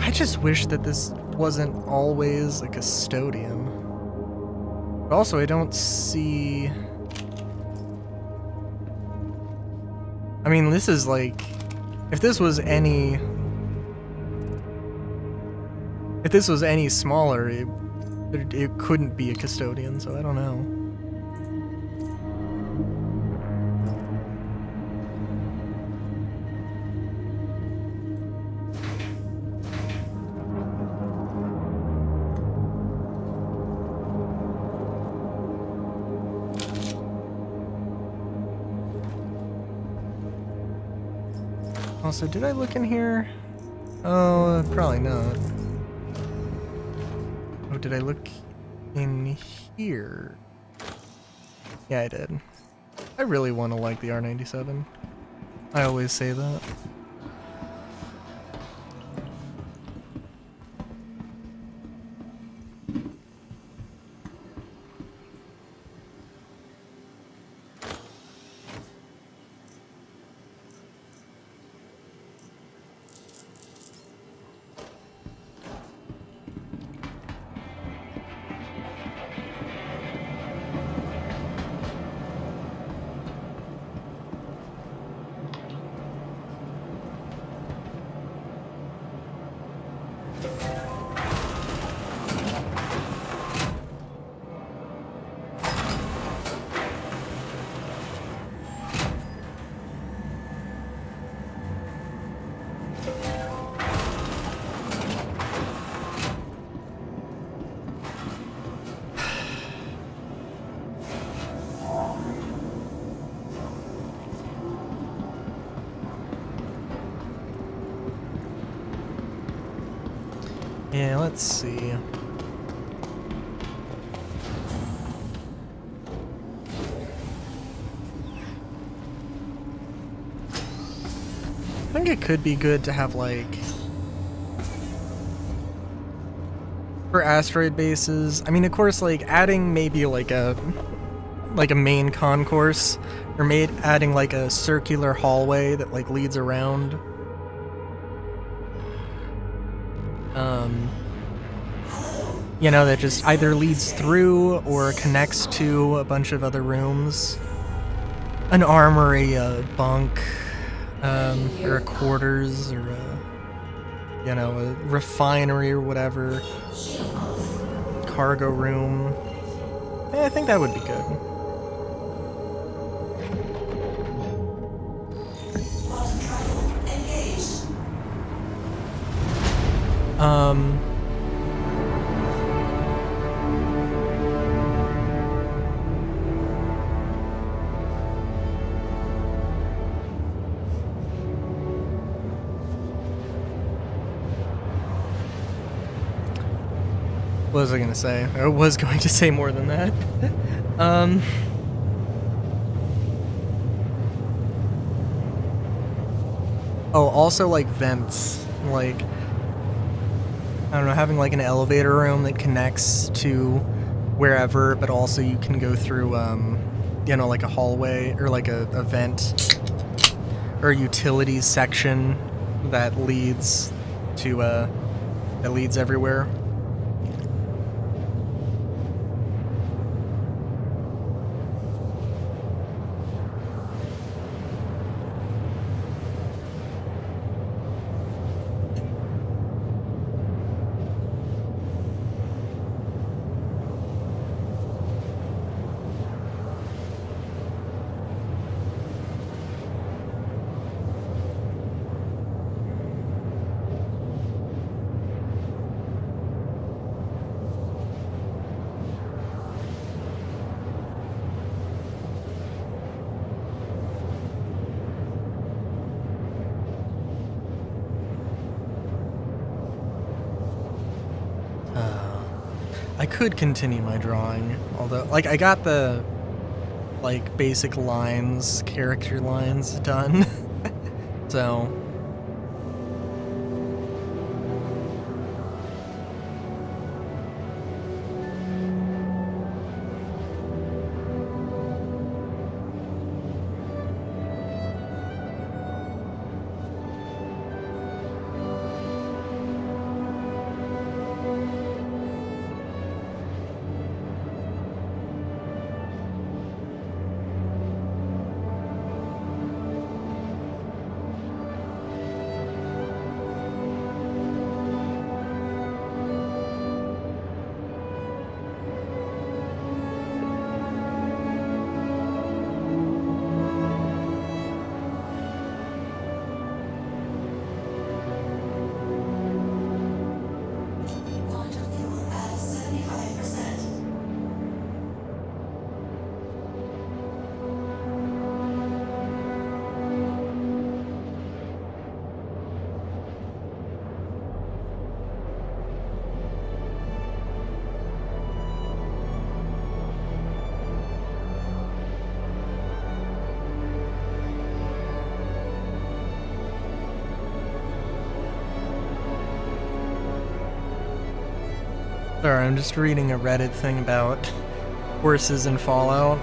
I just wish that this wasn't always a custodian. But also, I don't see... I mean, this is like... If this was any smaller, it couldn't be a custodian, so I don't know. Also, did I look in here? Oh, probably not. Oh, did I look in here? Yeah, I did. I really want to like the R97. I always say that. Yeah, let's see. I think it could be good to have, like, for asteroid bases. I mean, of course, like, adding maybe like a main concourse, or adding like a circular hallway that like leads around. You know, that just either leads through or connects to a bunch of other rooms. An armory, a bunk, or a quarters, or a, you know, a refinery or whatever. Cargo room. Yeah, I think that would be good. What was I gonna say? I was going to say more than that. Oh, also like vents. Like, I don't know, having like an elevator room that connects to wherever, but also you can go through, you know, like a hallway or like a vent or a utilities section that leads to, that leads everywhere. I could continue my drawing, although, like, I got the, like, basic lines, character lines done, so... Sorry, I'm just reading a Reddit thing about horses in Fallout.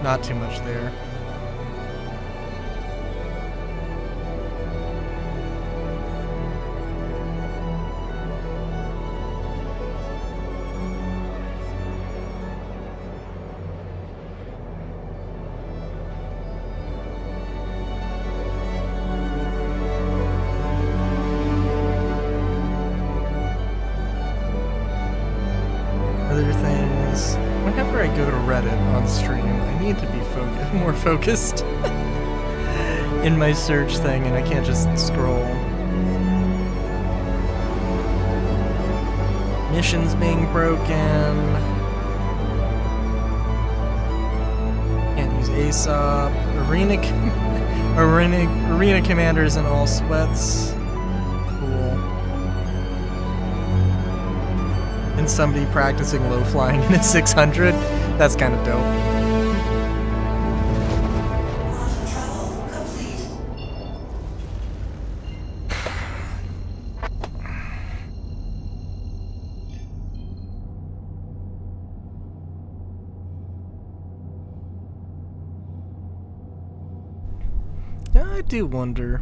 Not too much there. Other things, whenever I go to Reddit on stream, I need to be more focused in my search thing, and I can't just scroll. Missions being broken. Can't use ASOP. Arena commanders in all sweats. Cool. imagine somebody practicing low flying in a 600. That's kind of dope. Yeah, I do wonder.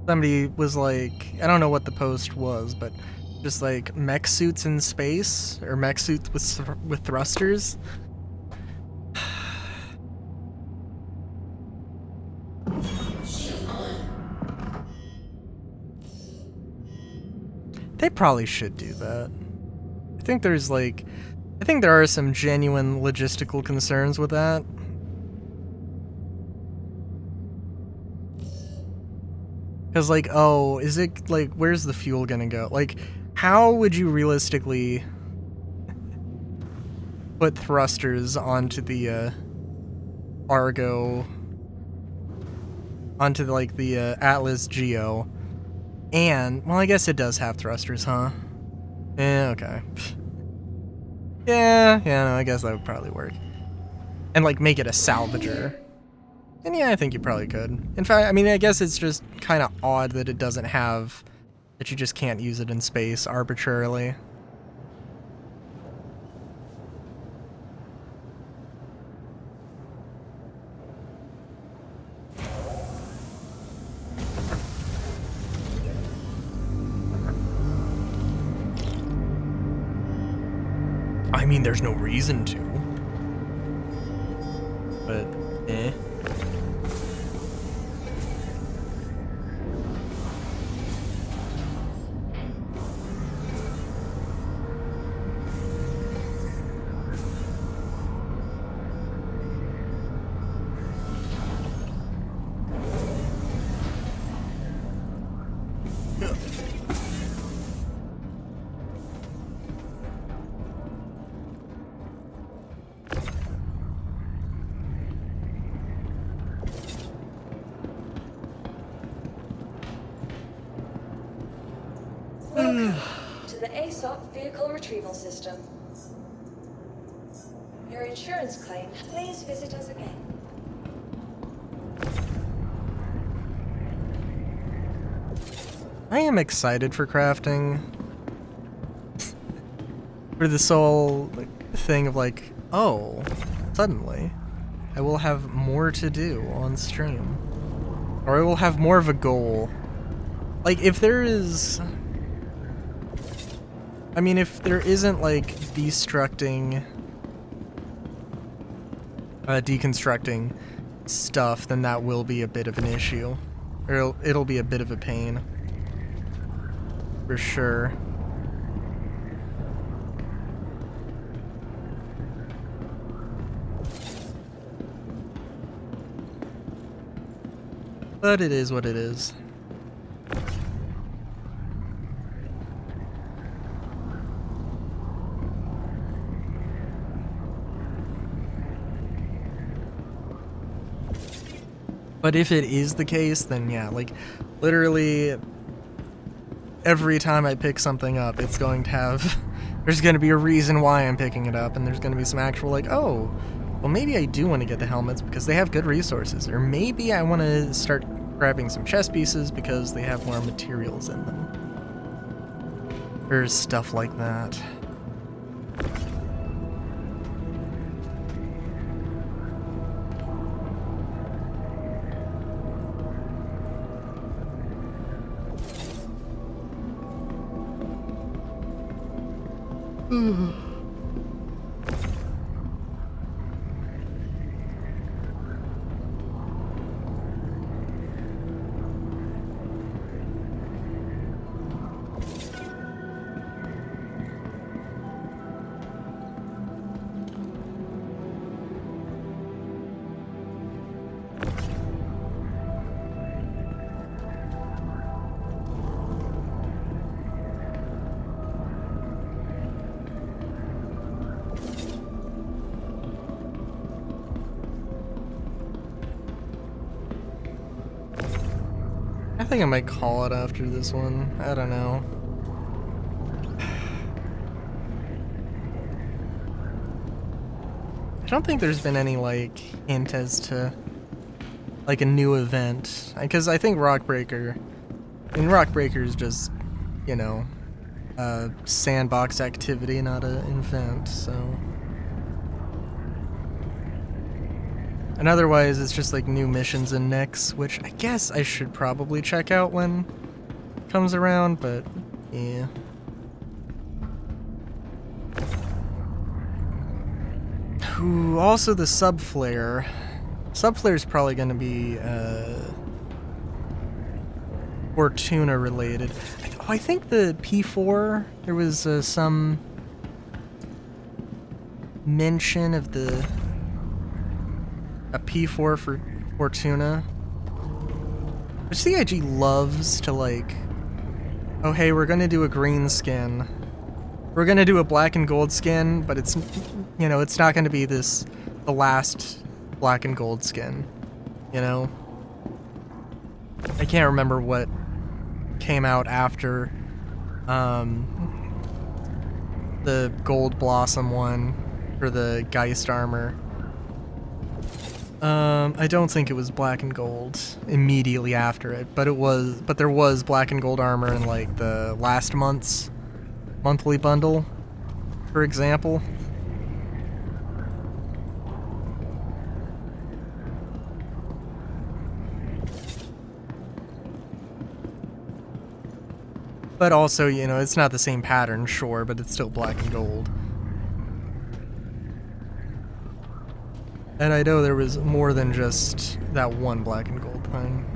Somebody was like, I don't know what the post was, but just like mech suits in space, or mech suits with thrusters. They probably should do that. I think there are some genuine logistical concerns with that. Because, like, oh, is it, like, where's the fuel gonna go? Like, how would you realistically put thrusters onto the, Argo, onto, like, the, Atlas Geo? And, well, I guess it does have thrusters, huh? Yeah, okay. Yeah, no, I guess that would probably work. And, like, make it a salvager. And yeah, I think you probably could. In fact, I mean, I guess it's just kind of odd that it doesn't have, that you just can't use it in space arbitrarily. I mean, there's no reason to. But, eh. Welcome to the ASOP Vehicle Retrieval System. Your insurance claim, please visit us again. I am excited for crafting. For this whole thing of like, oh, suddenly I will have more to do on stream. Or I will have more of a goal. Like, if there is... I mean, if there isn't, like, deconstructing stuff, then that will be a bit of an issue. Or it'll be a bit of a pain. For sure. But it is what it is. But if it is the case, then yeah, like, literally every time I pick something up, it's going to have, there's going to be a reason why I'm picking it up, and there's going to be some actual, like, oh, well, maybe I do want to get the helmets because they have good resources, or maybe I want to start grabbing some chest pieces because they have more materials in them. Or stuff like that. I think I might call it after this one. I don't know. I don't think there's been any, like, hint as to, like, a new event. Because I think Rockbreaker is just, you know, sandbox activity, not an event, so. And otherwise, it's just, like, new missions in Nyx, which I guess I should probably check out when it comes around, but, yeah. Ooh, also the subflare. Subflare is probably going to be Fortuna related. I think the P4, there was some mention of a P4 for Fortuna. Which CIG loves to, like, oh hey, we're going to do a green skin. We're gonna do a black and gold skin, but it's, you know, it's not gonna be the last black and gold skin, you know? I can't remember what came out after, the Gold Blossom one for the Geist armor. I don't think it was black and gold immediately after it, but there was black and gold armor in, like, the last month's monthly bundle, for example. But also, you know, it's not the same pattern, sure, but it's still black and gold. And I know there was more than just that one black and gold thing.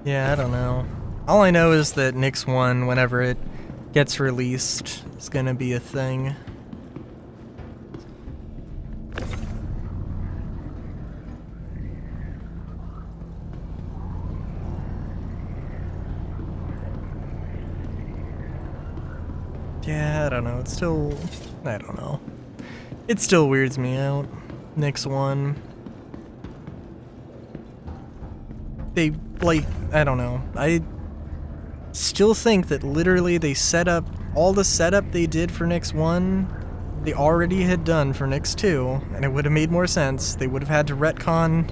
Yeah, I don't know. All I know is that Nyx 1, whenever it gets released, is gonna be a thing. Yeah, I don't know. It's still... I don't know. It still weirds me out. Nyx 1. They, like, I don't know. I still think that literally they set up... all the setup they did for Nyx 1, they already had done for Nyx 2, and it would have made more sense. They would have had to retcon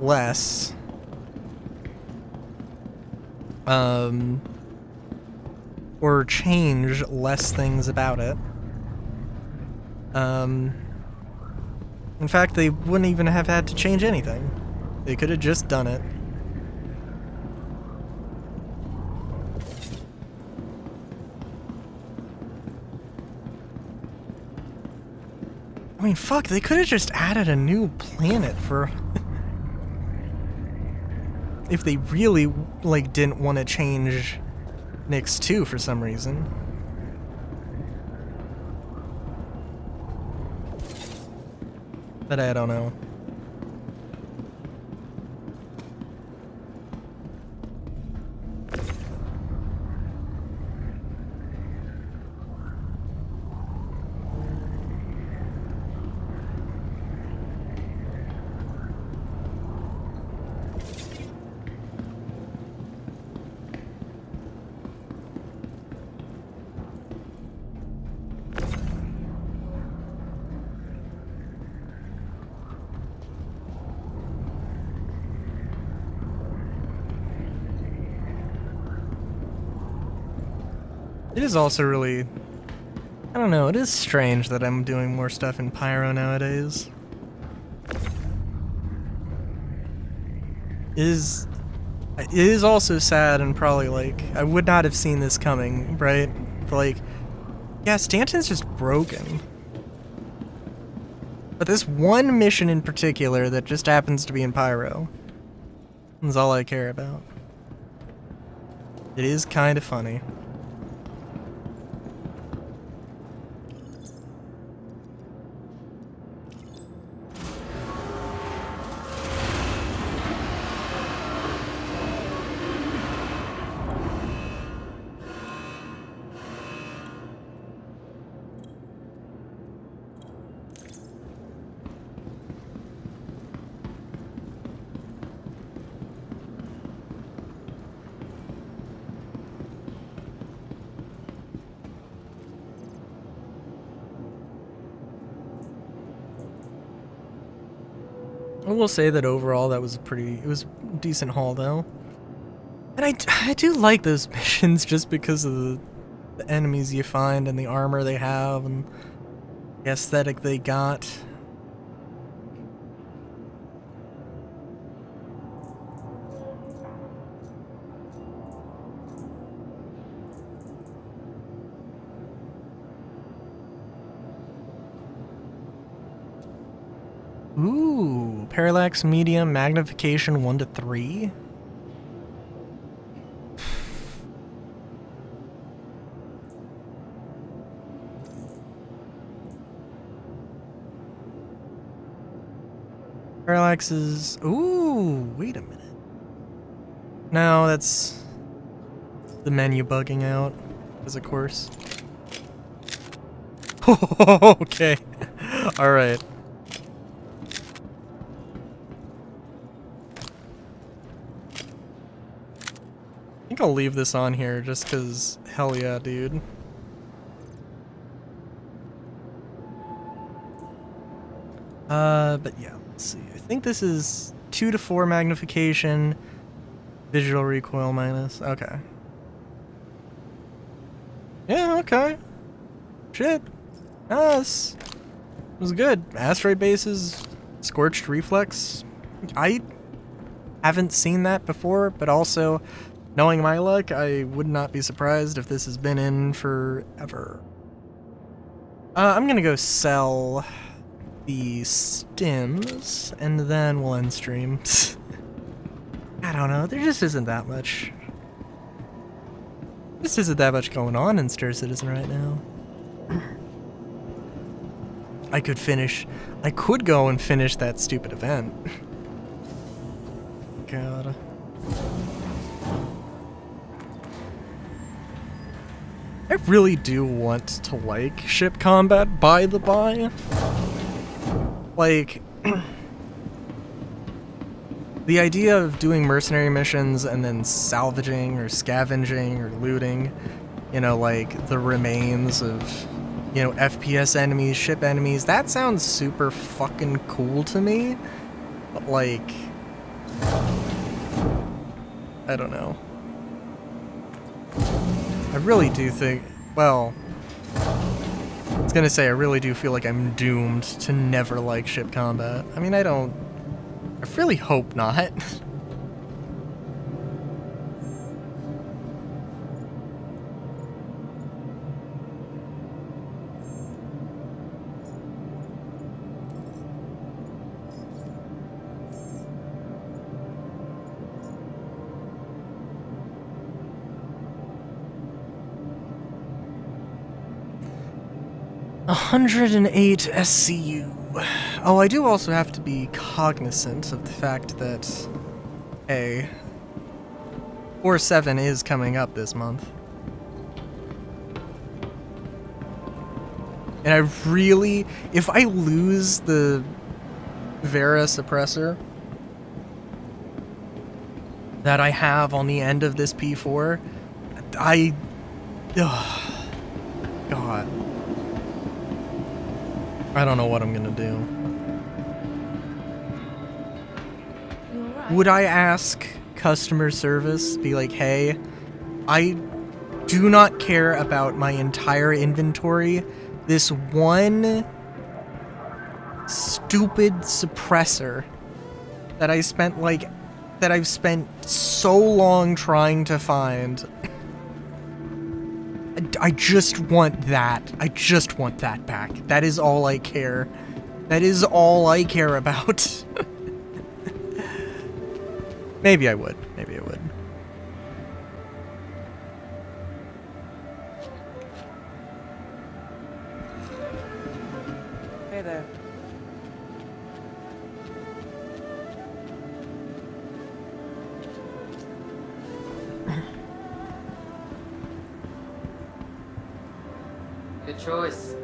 less. Or change less things about it. In fact, they wouldn't even have had to change anything. They could have just done it. I mean, fuck, they could have just added a new planet for... if they really, like, didn't want to change Nyx 2 for some reason. But I don't know. It is also really, I don't know, it is strange that I'm doing more stuff in Pyro nowadays. It is also sad and probably like, I would not have seen this coming, right? But like, yeah, Stanton's just broken. But this one mission in particular that just happens to be in Pyro is all I care about. It is kind of funny. I will say that overall that was it was a decent haul though. And I do like those missions just because of the enemies you find and the armor they have and the aesthetic they got. Ooh, parallax medium magnification 1 to 3. Parallax is, ooh, wait a minute. No, that's the menu bugging out, as of course. Okay, all right. I think I'll leave this on here just because, hell yeah, dude. But yeah, let's see. I think this is 2 to 4 magnification, visual recoil minus. Okay. Yeah, okay. Shit. This was good. Asteroid bases, scorched reflex. I haven't seen that before, but also, knowing my luck, I would not be surprised if this has been in forever. I'm gonna go sell the stims, and then we'll end stream. I don't know, there just isn't that much. Just isn't that much going on in Star Citizen right now. I could go and finish that stupid event. God. I really do want to like ship combat, by the by. Like, the idea of doing mercenary missions and then salvaging or scavenging or looting, you know, like the remains of, you know, FPS enemies, ship enemies, that sounds super fucking cool to me. But like, I don't know. I really do think, well, I was gonna say I really do feel like I'm doomed to never like ship combat. I mean, I really hope not. $108 SCU. Oh, I do also have to be cognizant of the fact that, A, 4/7 is coming up this month. And I really, if I lose the Vera suppressor that I have on the end of this P4, God. I don't know what I'm gonna do. Would I ask customer service, be like, hey, I do not care about my entire inventory. This one stupid suppressor that I've spent so long trying to find. I just want that. I just want that back. That is all I care. That is all I care about. Maybe I would. Maybe I would. Hey there. Good choice.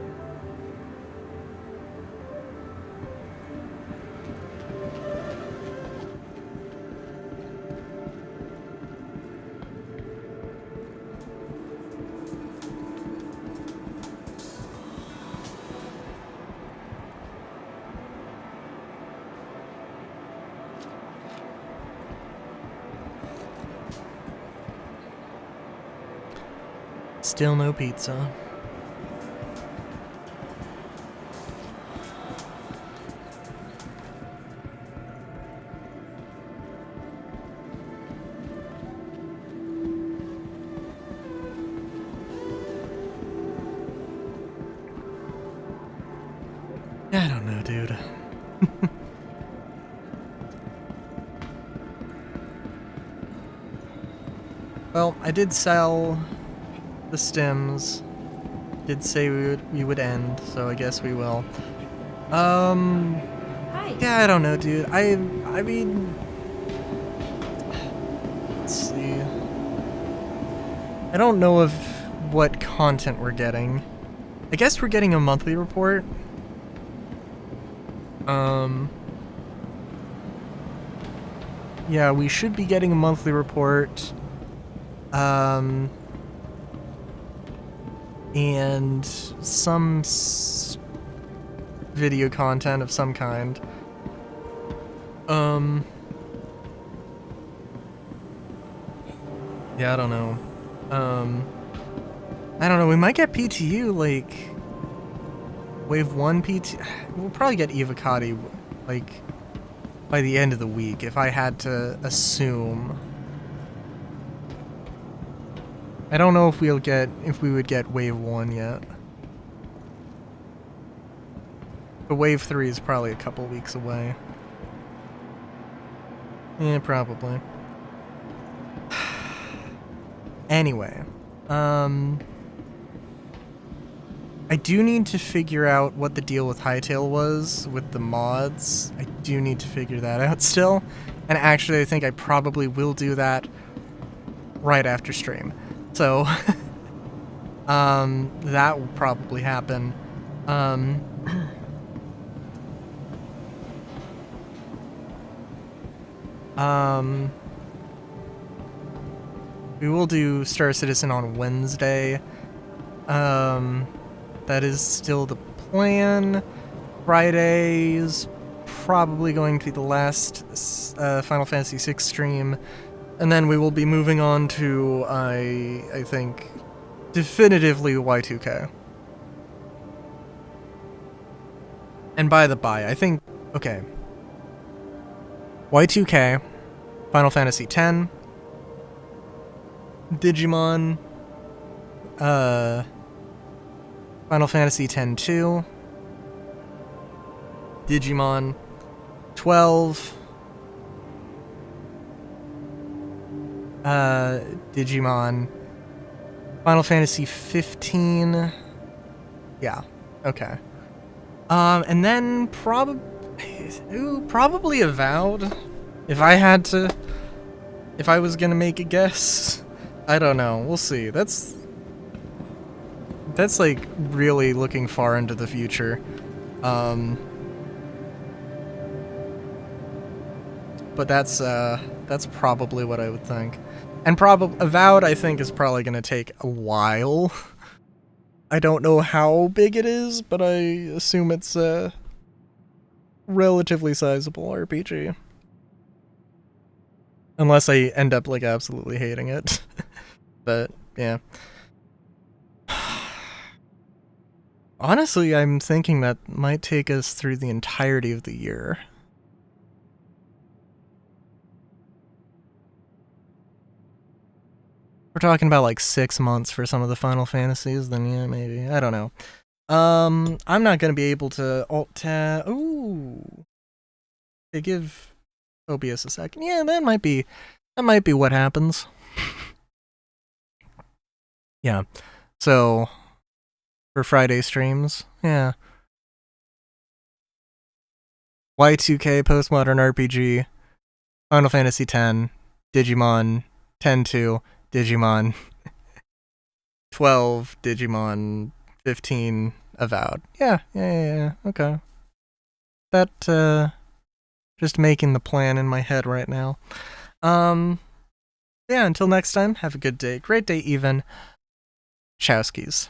Still no pizza. I don't know, dude. Well, I did sell the stims. Did say we would end, so I guess we will. Hi. Yeah, I don't know, dude. I mean, let's see. I don't know of what content we're getting. I guess we're getting a monthly report. Yeah, we should be getting a monthly report. And some video content of some kind. Yeah, I don't know. I don't know, we might get PTU, like, Wave 1 PT. We'll probably get Evocati, like, by the end of the week, if I had to assume. I don't know if we would get Wave 1 yet. But Wave 3 is probably a couple weeks away. Yeah, probably. Anyway, I do need to figure out what the deal with Hytale was with the mods. I do need to figure that out still. And actually, I think I probably will do that right after stream. So, that will probably happen. We will do Star Citizen on Wednesday. That is still the plan. Friday is probably going to be the last Final Fantasy VI stream. And then we will be moving on to, I think, definitively Y2K. And by the by, I think, okay. Y2K, Final Fantasy X, Digimon, Final Fantasy X-2, Digimon 12, Digimon, Final Fantasy 15, yeah, okay. And then probably Avowed, if I was gonna make a guess. I don't know, we'll see. That's like really looking far into the future. But that's probably what I would think. And Avowed, I think, is probably gonna take a while. I don't know how big it is, but I assume it's a relatively sizable RPG. Unless I end up like absolutely hating it. But yeah. Honestly, I'm thinking that might take us through the entirety of the year. We're talking about like 6 months for some of the Final Fantasies, then yeah, maybe. I don't know. I'm not gonna be able to alt-tab. Ooh. They give OBS a second. Yeah, that might be what happens. Yeah. So for Friday streams, yeah. Y2K, Postmodern RPG, Final Fantasy X, Digimon, 10-2, Digimon, 12, Digimon, 15, Avowed. Yeah, okay. That, just making the plan in my head right now. Yeah, until next time, have a good day. Great day even. Chowskis.